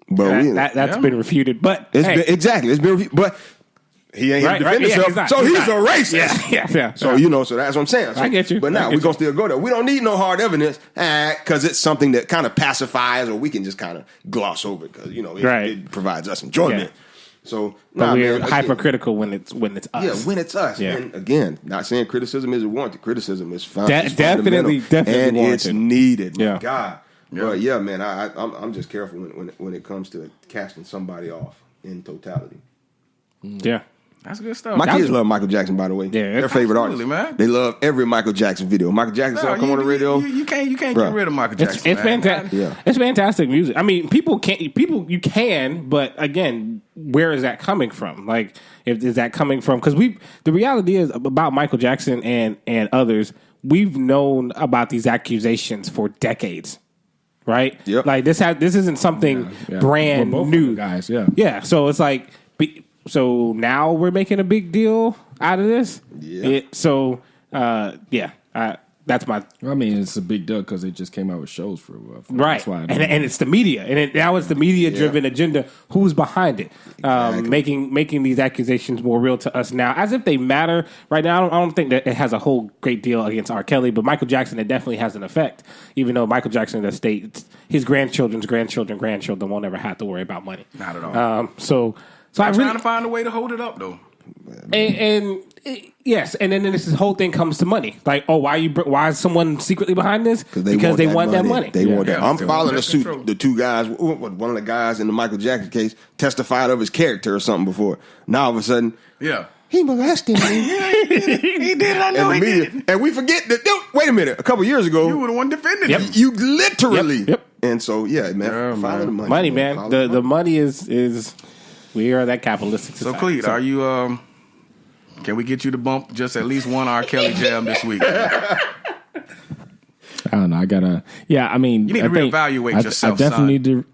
[SPEAKER 4] But
[SPEAKER 6] that's been refuted. But
[SPEAKER 4] it's been refuted. But he ain't here to defend himself, so he's a racist.
[SPEAKER 6] Yeah.
[SPEAKER 4] So so that's what I'm saying. So,
[SPEAKER 6] I get you.
[SPEAKER 4] But now we're gonna still go there. We don't need no hard evidence because it's something that kind of pacifies, or we can just kind of gloss over it because it provides us enjoyment.
[SPEAKER 6] Yeah.
[SPEAKER 4] So,
[SPEAKER 6] but we're hypercritical when it's us.
[SPEAKER 4] Yeah, when it's us.
[SPEAKER 6] Yeah.
[SPEAKER 4] And again, not saying criticism isn't warranted. Criticism is fine.
[SPEAKER 6] Definitely
[SPEAKER 4] and
[SPEAKER 6] warranted.
[SPEAKER 4] It's needed.
[SPEAKER 6] Yeah.
[SPEAKER 4] My God.
[SPEAKER 3] Yeah.
[SPEAKER 4] But yeah, man, I'm just careful when it comes to casting somebody off in totality.
[SPEAKER 6] Yeah.
[SPEAKER 3] That's good stuff.
[SPEAKER 4] My kids love Michael Jackson, by the way.
[SPEAKER 6] Yeah,
[SPEAKER 4] their favorite artist.
[SPEAKER 3] man.
[SPEAKER 4] They love every Michael Jackson video. Michael Jackson song come on the radio.
[SPEAKER 3] You can't get rid of Michael Jackson.
[SPEAKER 6] It's fantastic.
[SPEAKER 4] Yeah.
[SPEAKER 6] It's fantastic music. I mean, you can, but again, where is that coming from? Like, is that coming from? Because the reality is about Michael Jackson and others, we've known about these accusations for decades. Right?
[SPEAKER 4] Yep.
[SPEAKER 6] Like this isn't something brand
[SPEAKER 5] Well, both
[SPEAKER 6] new,
[SPEAKER 5] guys. Yeah.
[SPEAKER 6] Yeah. So it's like, so now we're making a big deal out of this.
[SPEAKER 4] Yeah.
[SPEAKER 6] That's my
[SPEAKER 5] I mean, it's a big deal because they just came out with shows for
[SPEAKER 6] right.
[SPEAKER 5] That's why
[SPEAKER 6] And it's the media, and now it's the media driven agenda. Who's behind it? Making these accusations more real to us now, as if they matter right now. I don't think that it has a whole great deal against R. Kelly, but Michael Jackson, it definitely has an effect. Even though Michael Jackson, the state, his grandchildren won't ever have to worry about money.
[SPEAKER 3] Not at all.
[SPEAKER 6] I'm
[SPEAKER 3] trying to find a way to hold it up, though.
[SPEAKER 6] Yes, and then this whole thing comes to money. Like, oh, why is someone secretly behind this? Because they want that money.
[SPEAKER 4] They want that.
[SPEAKER 3] Yeah,
[SPEAKER 4] I'm following the suit.
[SPEAKER 3] control.
[SPEAKER 4] The two guys, one of the guys in the Michael Jackson case testified of his character or something before. Now all of a sudden,
[SPEAKER 3] Yeah.
[SPEAKER 4] he molested me.
[SPEAKER 3] He did. I know he did.
[SPEAKER 4] And we forget that. Wait a minute. A couple years ago,
[SPEAKER 3] You were the one defending him.
[SPEAKER 4] you literally.
[SPEAKER 6] Yep.
[SPEAKER 4] And so, yeah, man. Follow the money.
[SPEAKER 6] Money, man.
[SPEAKER 4] Follow
[SPEAKER 6] The money is we are that capitalistic
[SPEAKER 3] So,
[SPEAKER 6] society.
[SPEAKER 3] Cleet, are you? Can we get you to bump just at least one R. Kelly jam this week?
[SPEAKER 5] I don't know. I gotta. Yeah, I mean,
[SPEAKER 3] You need to reevaluate yourself,
[SPEAKER 5] I definitely
[SPEAKER 3] son.
[SPEAKER 5] need to.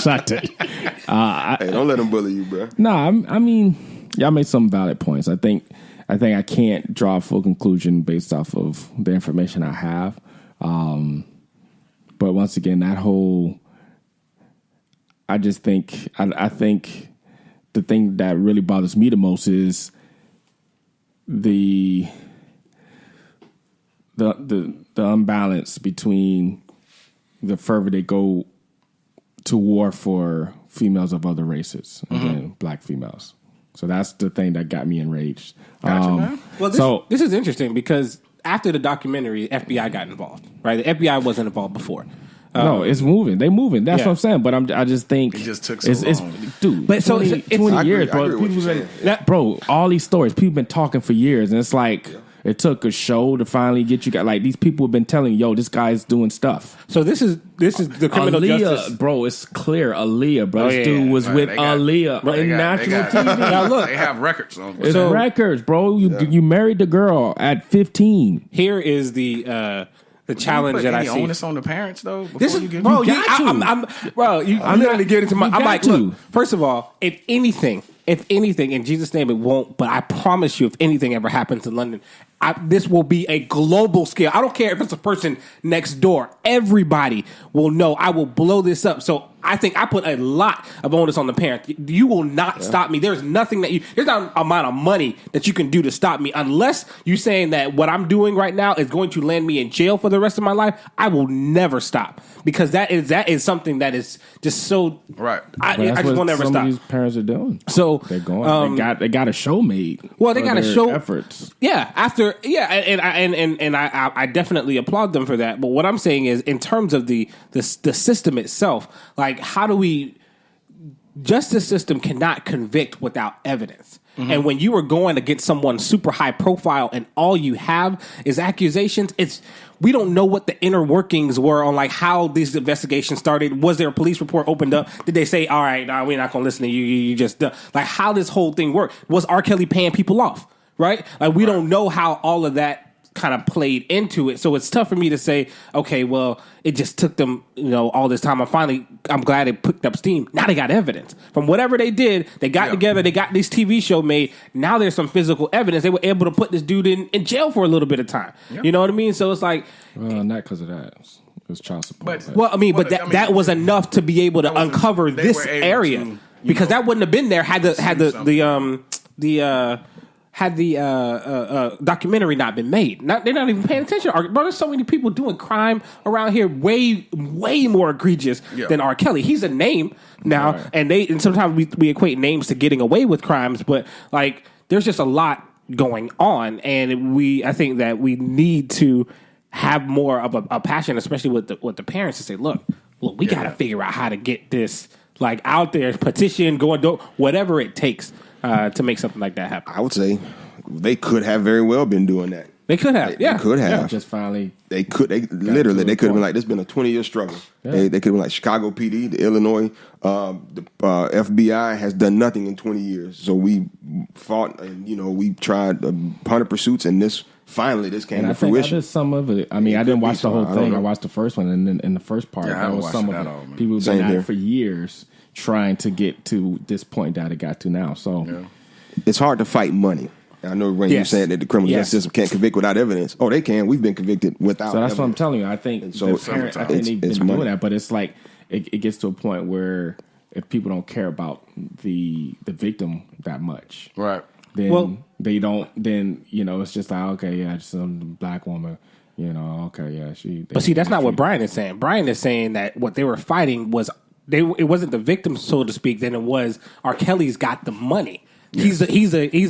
[SPEAKER 5] Shut it.
[SPEAKER 4] Hey, don't let them bully you, bro.
[SPEAKER 5] No, I mean, y'all made some valid points. I think I can't draw a full conclusion based off of the information I have. But once again, that whole, I just think, I think the thing that really bothers me the most is the imbalance between the further they go to war for females of other races, again, black females. So that's the thing that got me enraged.
[SPEAKER 3] Gotcha, man.
[SPEAKER 6] Well, this is interesting because after the documentary, FBI got involved. Right, the FBI wasn't involved before.
[SPEAKER 5] No, it's moving. They moving. That's
[SPEAKER 6] Yeah.
[SPEAKER 5] what I'm saying. But I just think
[SPEAKER 3] It just took so
[SPEAKER 5] it's
[SPEAKER 3] long.
[SPEAKER 5] dude.
[SPEAKER 6] But so
[SPEAKER 5] 20,
[SPEAKER 6] it's-
[SPEAKER 5] 20
[SPEAKER 4] I agree-
[SPEAKER 5] years,
[SPEAKER 4] I
[SPEAKER 5] bro.
[SPEAKER 4] agree with
[SPEAKER 5] People
[SPEAKER 4] what you're
[SPEAKER 5] been, bro. All these stories, people been talking for years, and it's like it took a show to finally get you guys. Like these people have been telling, yo, this guy's doing stuff.
[SPEAKER 6] So this is the criminal justice.
[SPEAKER 5] bro, it's clear. Aaliyah, bro.
[SPEAKER 6] Oh,
[SPEAKER 5] this
[SPEAKER 6] yeah,
[SPEAKER 5] dude
[SPEAKER 6] yeah.
[SPEAKER 5] was
[SPEAKER 3] Right,
[SPEAKER 5] with
[SPEAKER 3] they got-
[SPEAKER 5] Aaliyah
[SPEAKER 3] They
[SPEAKER 5] in
[SPEAKER 3] got-
[SPEAKER 5] national
[SPEAKER 3] they got-
[SPEAKER 5] TV.
[SPEAKER 6] Now look,
[SPEAKER 3] They have records on.
[SPEAKER 5] It's
[SPEAKER 6] So-
[SPEAKER 5] records, bro. You married the girl at 15.
[SPEAKER 6] here is the challenge that I see.
[SPEAKER 3] onus on the parents though. Before
[SPEAKER 6] This is,
[SPEAKER 3] you get
[SPEAKER 6] bro.
[SPEAKER 5] You got to.
[SPEAKER 6] I'm literally getting into my.
[SPEAKER 5] You
[SPEAKER 6] I'm
[SPEAKER 5] got
[SPEAKER 6] like,
[SPEAKER 5] to.
[SPEAKER 6] look. First of all, if anything, in Jesus' name, it won't. But I promise you, if anything ever happens in London, this will be a global scale. I don't care if it's a person next door. Everybody will know. I will blow this up. So I think I put a lot of onus on the parents. You will not stop me. There's nothing there's not an amount of money that you can do to stop me unless you're saying that what I'm doing right now is going to land me in jail for the rest of my life. I will never stop because that is something that is just so
[SPEAKER 3] Right.
[SPEAKER 6] I
[SPEAKER 5] But that's
[SPEAKER 6] just
[SPEAKER 5] what
[SPEAKER 6] will never
[SPEAKER 5] some
[SPEAKER 6] stop.
[SPEAKER 5] of these parents are doing.
[SPEAKER 6] So
[SPEAKER 5] They're going. They got a show made.
[SPEAKER 6] Well, they
[SPEAKER 5] for
[SPEAKER 6] got a
[SPEAKER 5] their
[SPEAKER 6] show
[SPEAKER 5] efforts.
[SPEAKER 6] Yeah, and I definitely applaud them for that. But what I'm saying is, in terms of the system itself, like how do we? Justice system cannot convict without evidence. And when you are going against someone super high profile and all you have is accusations, we don't know what the inner workings were on like how these investigations started. Was there a police report opened up? Did they say, all right, nah, we're not going to listen to you. You just like how this whole thing worked. Was R. Kelly paying people off? Right? Like we don't know how all of that kind of played into it. So it's tough for me to say, okay, well, it just took them, all this time. I'm glad it picked up steam. Now they got evidence. From whatever they did, they got together, they got this TV show made. Now there's some physical evidence. They were able to put this dude in jail for a little bit of time. Yep. You know what I mean? So it's like...
[SPEAKER 5] Well, not because of that. It was child support.
[SPEAKER 6] That was enough to be able to uncover this area. Because that wouldn't have been there had the documentary not been made. They're not even paying attention. Bro, there's so many people doing crime around here way more egregious than R. Kelly. He's a name now, right. and sometimes we equate names to getting away with crimes, but like there's just a lot going on, and I think that we need to have more of a passion, especially with the parents, to say, look, we got to figure out how to get this like out there, petition, going door, whatever it takes to make something like that happen.
[SPEAKER 4] I would say they could have very well been doing that.
[SPEAKER 6] They could have,
[SPEAKER 4] They could have.
[SPEAKER 5] Just finally.
[SPEAKER 4] They could. They literally. They could have been like, "This has been a 20-year struggle."
[SPEAKER 5] Yeah.
[SPEAKER 4] They could have been like Chicago PD, the Illinois, the FBI has done nothing in 20 years. So we fought, and we tried 100 pursuits, and this came
[SPEAKER 5] And
[SPEAKER 4] to
[SPEAKER 5] I think
[SPEAKER 4] fruition.
[SPEAKER 5] I did some of it. I mean, I didn't watch the whole
[SPEAKER 4] I don't
[SPEAKER 5] thing.
[SPEAKER 4] know.
[SPEAKER 5] I watched the first one, and then in the first part,
[SPEAKER 3] Yeah, I
[SPEAKER 5] that
[SPEAKER 3] haven't
[SPEAKER 5] was
[SPEAKER 3] watched
[SPEAKER 5] some
[SPEAKER 3] it
[SPEAKER 5] of
[SPEAKER 3] at
[SPEAKER 5] it.
[SPEAKER 3] all, man.
[SPEAKER 5] People have
[SPEAKER 4] Same
[SPEAKER 5] been at
[SPEAKER 4] here.
[SPEAKER 5] it for years trying to get to this point that it got to now. So
[SPEAKER 4] It's hard to fight money. I know when you're
[SPEAKER 6] Yes.
[SPEAKER 4] saying that the criminal
[SPEAKER 6] Yes.
[SPEAKER 4] justice system can't convict without evidence. Oh, they can. We've been convicted without.
[SPEAKER 5] So that's what I'm
[SPEAKER 4] evidence.
[SPEAKER 5] telling you. I think
[SPEAKER 4] so
[SPEAKER 5] the parents, I
[SPEAKER 4] it's-
[SPEAKER 5] think they've
[SPEAKER 4] it's
[SPEAKER 5] been doing
[SPEAKER 4] money.
[SPEAKER 5] that, but it's like it gets to a point where if people don't care about the victim that much,
[SPEAKER 3] Right.
[SPEAKER 5] then
[SPEAKER 6] Well-
[SPEAKER 5] they don't. Then it's just like, okay, yeah, just some black woman. Okay, yeah, she.
[SPEAKER 6] But see, that's not what Brian is saying. Brian is saying that what they were fighting was it wasn't the victim, so to speak. Then it was R. Kelly's got the money. He's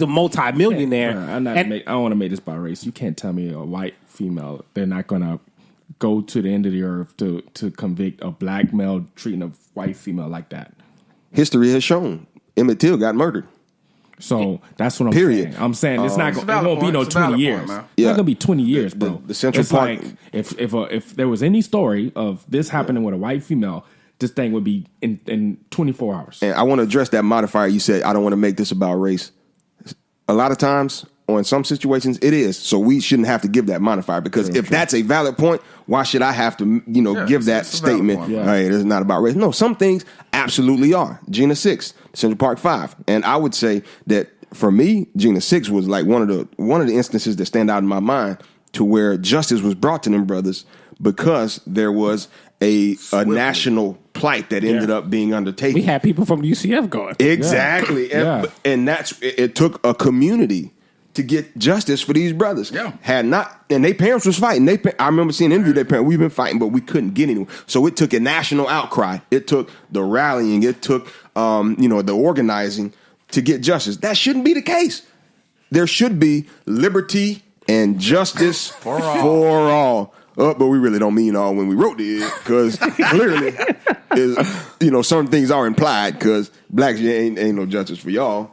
[SPEAKER 6] a multi-millionaire.
[SPEAKER 5] I don't want to make this about race. You can't tell me a white female they're not gonna go to the end of the earth to convict a black male treating a white female like that.
[SPEAKER 4] History has shown Emmett Till got murdered.
[SPEAKER 5] So that's what I'm
[SPEAKER 4] Period.
[SPEAKER 5] saying. I'm saying it's not.
[SPEAKER 3] It's a
[SPEAKER 5] It
[SPEAKER 3] valid
[SPEAKER 5] won't be
[SPEAKER 3] point.
[SPEAKER 5] no
[SPEAKER 3] It's a valid
[SPEAKER 5] 20
[SPEAKER 3] point,
[SPEAKER 5] years.
[SPEAKER 3] man.
[SPEAKER 5] It's
[SPEAKER 4] Yeah.
[SPEAKER 5] not gonna be 20 years,
[SPEAKER 4] The-
[SPEAKER 5] bro.
[SPEAKER 4] the Central
[SPEAKER 5] it's
[SPEAKER 4] Park-
[SPEAKER 5] like if there was any story of this happening with a white female, this thing would be in 24 hours.
[SPEAKER 4] And I want to address that modifier you said. I don't want to make this about race. A lot of times, or in some situations, it is. So we shouldn't have to give that modifier because if that's a valid point, why should I have to, give that
[SPEAKER 3] it's a valid
[SPEAKER 4] statement?
[SPEAKER 3] point.
[SPEAKER 5] Yeah.
[SPEAKER 4] All right, it's not about race. No, some things absolutely are. Gina 6, Central Park 5, and I would say that for me, Gina 6 was like one of the instances that stand out in my mind to where justice was brought to them brothers because there was a national plight that ended up being undertaken.
[SPEAKER 6] We had people from UCF going.
[SPEAKER 4] Exactly.
[SPEAKER 5] Yeah.
[SPEAKER 4] And it took a community to get justice for these brothers.
[SPEAKER 3] Yeah.
[SPEAKER 4] Had not, and their parents was fighting. I remember seeing an interview their parents, we've been fighting, but we couldn't get anywhere. So it took a national outcry. It took the rallying. It took, the organizing to get justice. That shouldn't be the case. There should be liberty and justice for all. But we really don't mean all when we wrote it, because clearly, certain things are implied. Because blacks ain't no justice for y'all,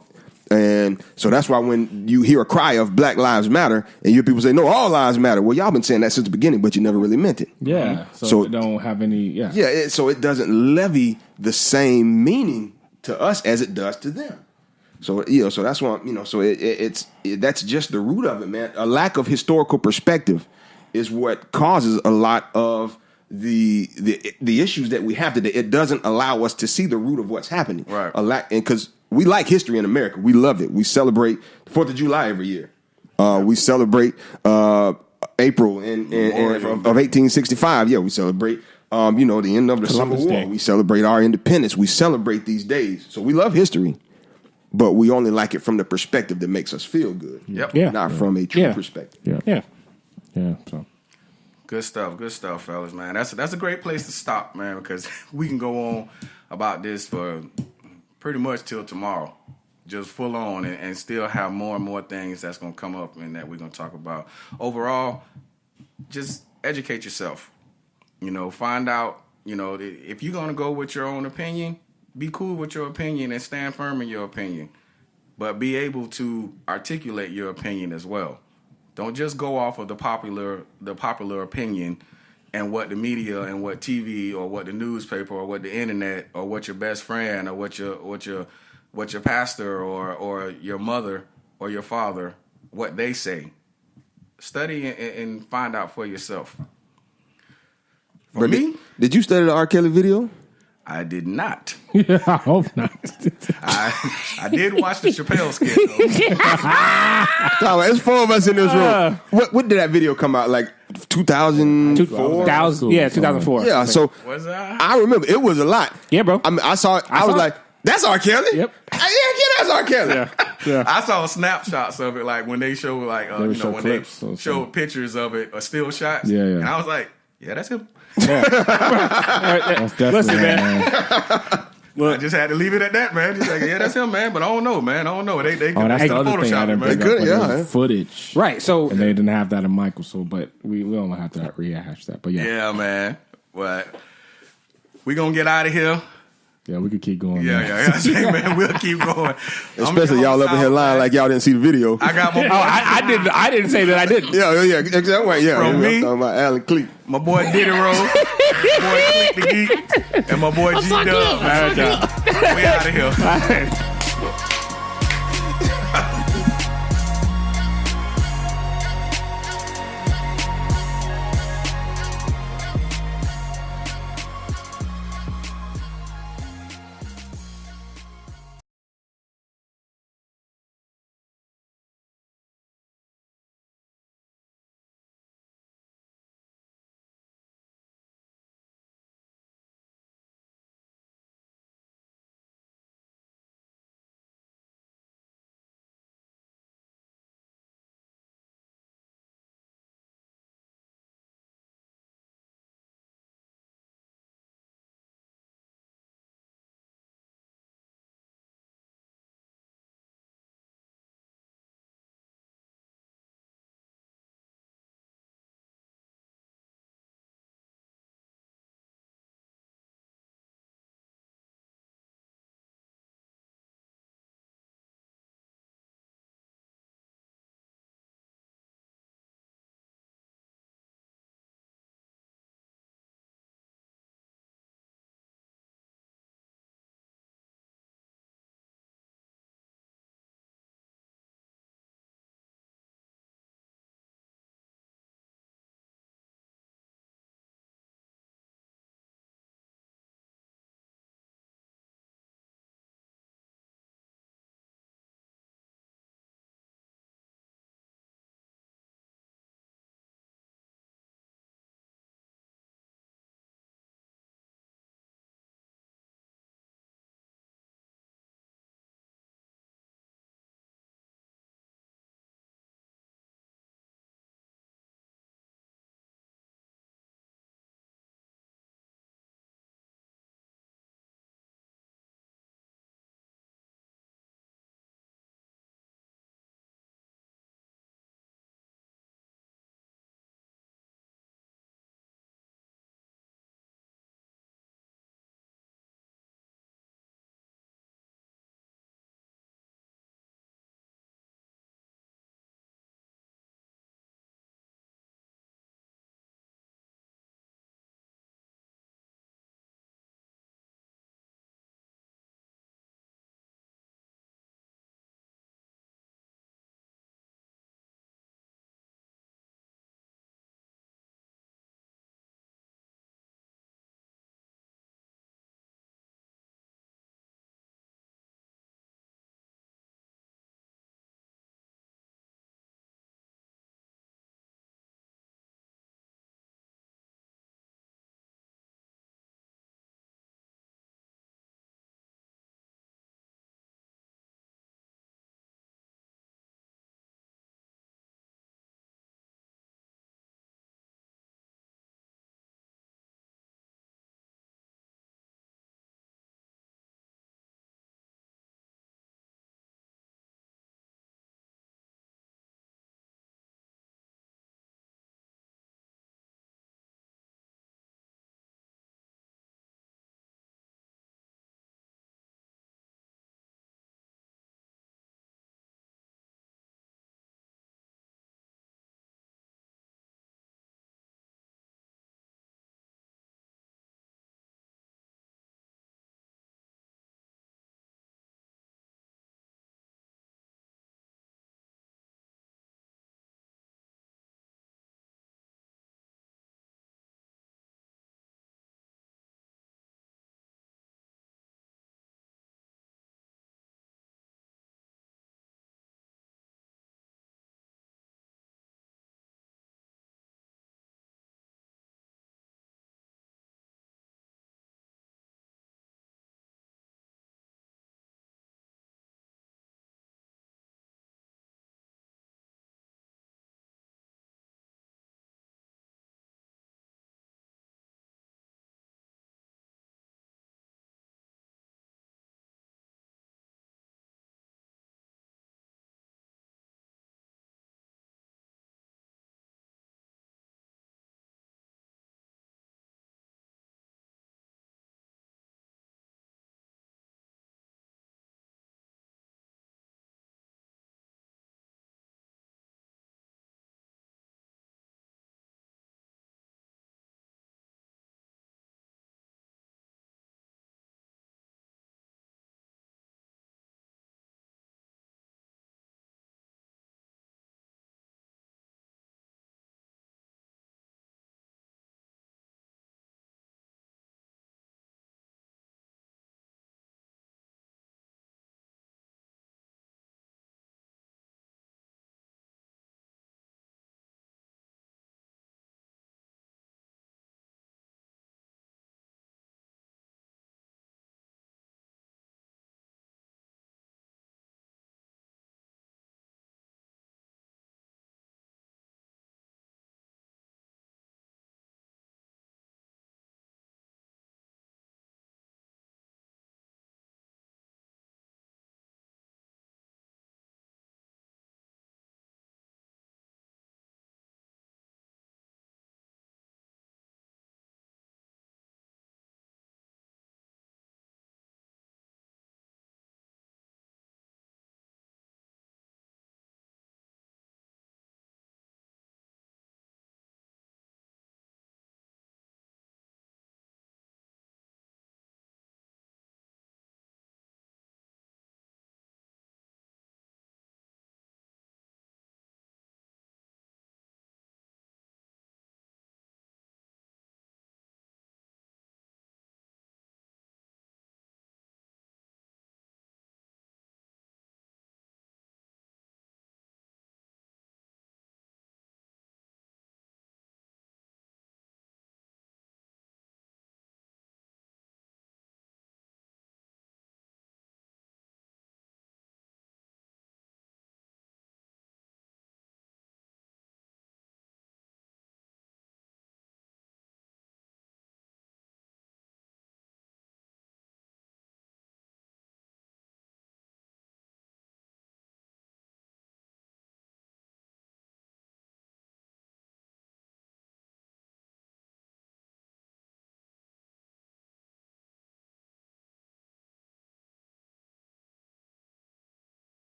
[SPEAKER 4] and so that's why when you hear a cry of Black Lives Matter, and you hear people say no, all lives matter. Well, y'all been saying that since the beginning, but you never really meant it.
[SPEAKER 5] Yeah. So,
[SPEAKER 4] So-
[SPEAKER 5] it don't have any. Yeah.
[SPEAKER 4] Yeah, so it doesn't levy the same meaning to us as it does to them. So so that's why that's just the root of it, man. A lack of historical perspective is what causes a lot of the issues that we have today. It doesn't allow us to see the root of what's happening.
[SPEAKER 3] Right.
[SPEAKER 4] And because we like history in America, we love it. We celebrate 4th of July every year. We celebrate April of 1865. Yeah, we celebrate. The end of the
[SPEAKER 6] Columbus
[SPEAKER 4] Civil War.
[SPEAKER 6] Day.
[SPEAKER 4] We celebrate our independence. We celebrate these days. So we love history, but we only like it from the perspective that makes us feel good.
[SPEAKER 3] Yep.
[SPEAKER 6] Yeah.
[SPEAKER 4] Not from a true
[SPEAKER 6] Yeah.
[SPEAKER 4] perspective.
[SPEAKER 5] Yeah.
[SPEAKER 6] Yeah.
[SPEAKER 5] Yeah. So
[SPEAKER 3] Good stuff, fellas, man. That's a great place to stop, man, because we can go on about this for pretty much till tomorrow, just full on, and still have more and more things that's going to come up and that we're going to talk about. Overall, just educate yourself. Find out, if you're going to go with your own opinion, be cool with your opinion and stand firm in your opinion, but be able to articulate your opinion as well. Don't just go off of the popular opinion and what the media and what TV or what the newspaper or what the internet or what your best friend or what your pastor or your mother or your father, what they say. Study and find out for yourself. For me,
[SPEAKER 4] Did you study the R. Kelly video?
[SPEAKER 3] I did not.
[SPEAKER 5] yeah, I hope not.
[SPEAKER 3] I did watch the Chappelle skit though.
[SPEAKER 4] Tyler, there's 4 of us in this room. What did that video come out like? 2004?
[SPEAKER 6] 2004.
[SPEAKER 4] Yeah. So
[SPEAKER 3] Was I?
[SPEAKER 4] I remember it was a lot.
[SPEAKER 6] Yeah, bro.
[SPEAKER 4] I mean, I saw it. I was
[SPEAKER 6] saw
[SPEAKER 4] like, "That's R. Kelly."
[SPEAKER 6] Yep.
[SPEAKER 4] Yeah, that's R. Kelly.
[SPEAKER 5] Yeah.
[SPEAKER 3] I saw snapshots of it, like when they show, like
[SPEAKER 5] would show
[SPEAKER 3] when
[SPEAKER 5] clips
[SPEAKER 3] they
[SPEAKER 5] or
[SPEAKER 3] show
[SPEAKER 5] something.
[SPEAKER 3] pictures of it or still shots.
[SPEAKER 5] Yeah, yeah.
[SPEAKER 3] And I was like, yeah, that's him.
[SPEAKER 5] That's definitely
[SPEAKER 6] Listen, man.
[SPEAKER 3] I just had to leave it at that, man. Just like, yeah, that's him, man. But I don't know, man. I don't know. They
[SPEAKER 5] Oh, that's
[SPEAKER 3] they
[SPEAKER 5] the other thing I
[SPEAKER 3] Photoshop it,
[SPEAKER 5] didn't
[SPEAKER 3] man.
[SPEAKER 5] bring
[SPEAKER 4] Good,
[SPEAKER 5] up.
[SPEAKER 4] yeah.
[SPEAKER 5] But there was footage,
[SPEAKER 6] Right. So
[SPEAKER 5] and they didn't have that in Michael. So, but we don't have to rehash that. But yeah,
[SPEAKER 3] Yeah, man. But we gonna get out of here.
[SPEAKER 5] Yeah, we could keep going.
[SPEAKER 3] Yeah. I say, man, we'll keep going.
[SPEAKER 4] Especially y'all up in here lying like y'all didn't see the video.
[SPEAKER 3] I got my boy.
[SPEAKER 5] I didn't say that I didn't.
[SPEAKER 4] Yeah, exactly. Yeah,
[SPEAKER 3] From me?
[SPEAKER 4] I'm talking about Alan Cleek.
[SPEAKER 3] My boy Diddy Rose, my boy Click the Geek, and my boy G Dub.
[SPEAKER 5] All right, y'all.
[SPEAKER 3] We out of here.
[SPEAKER 5] All right.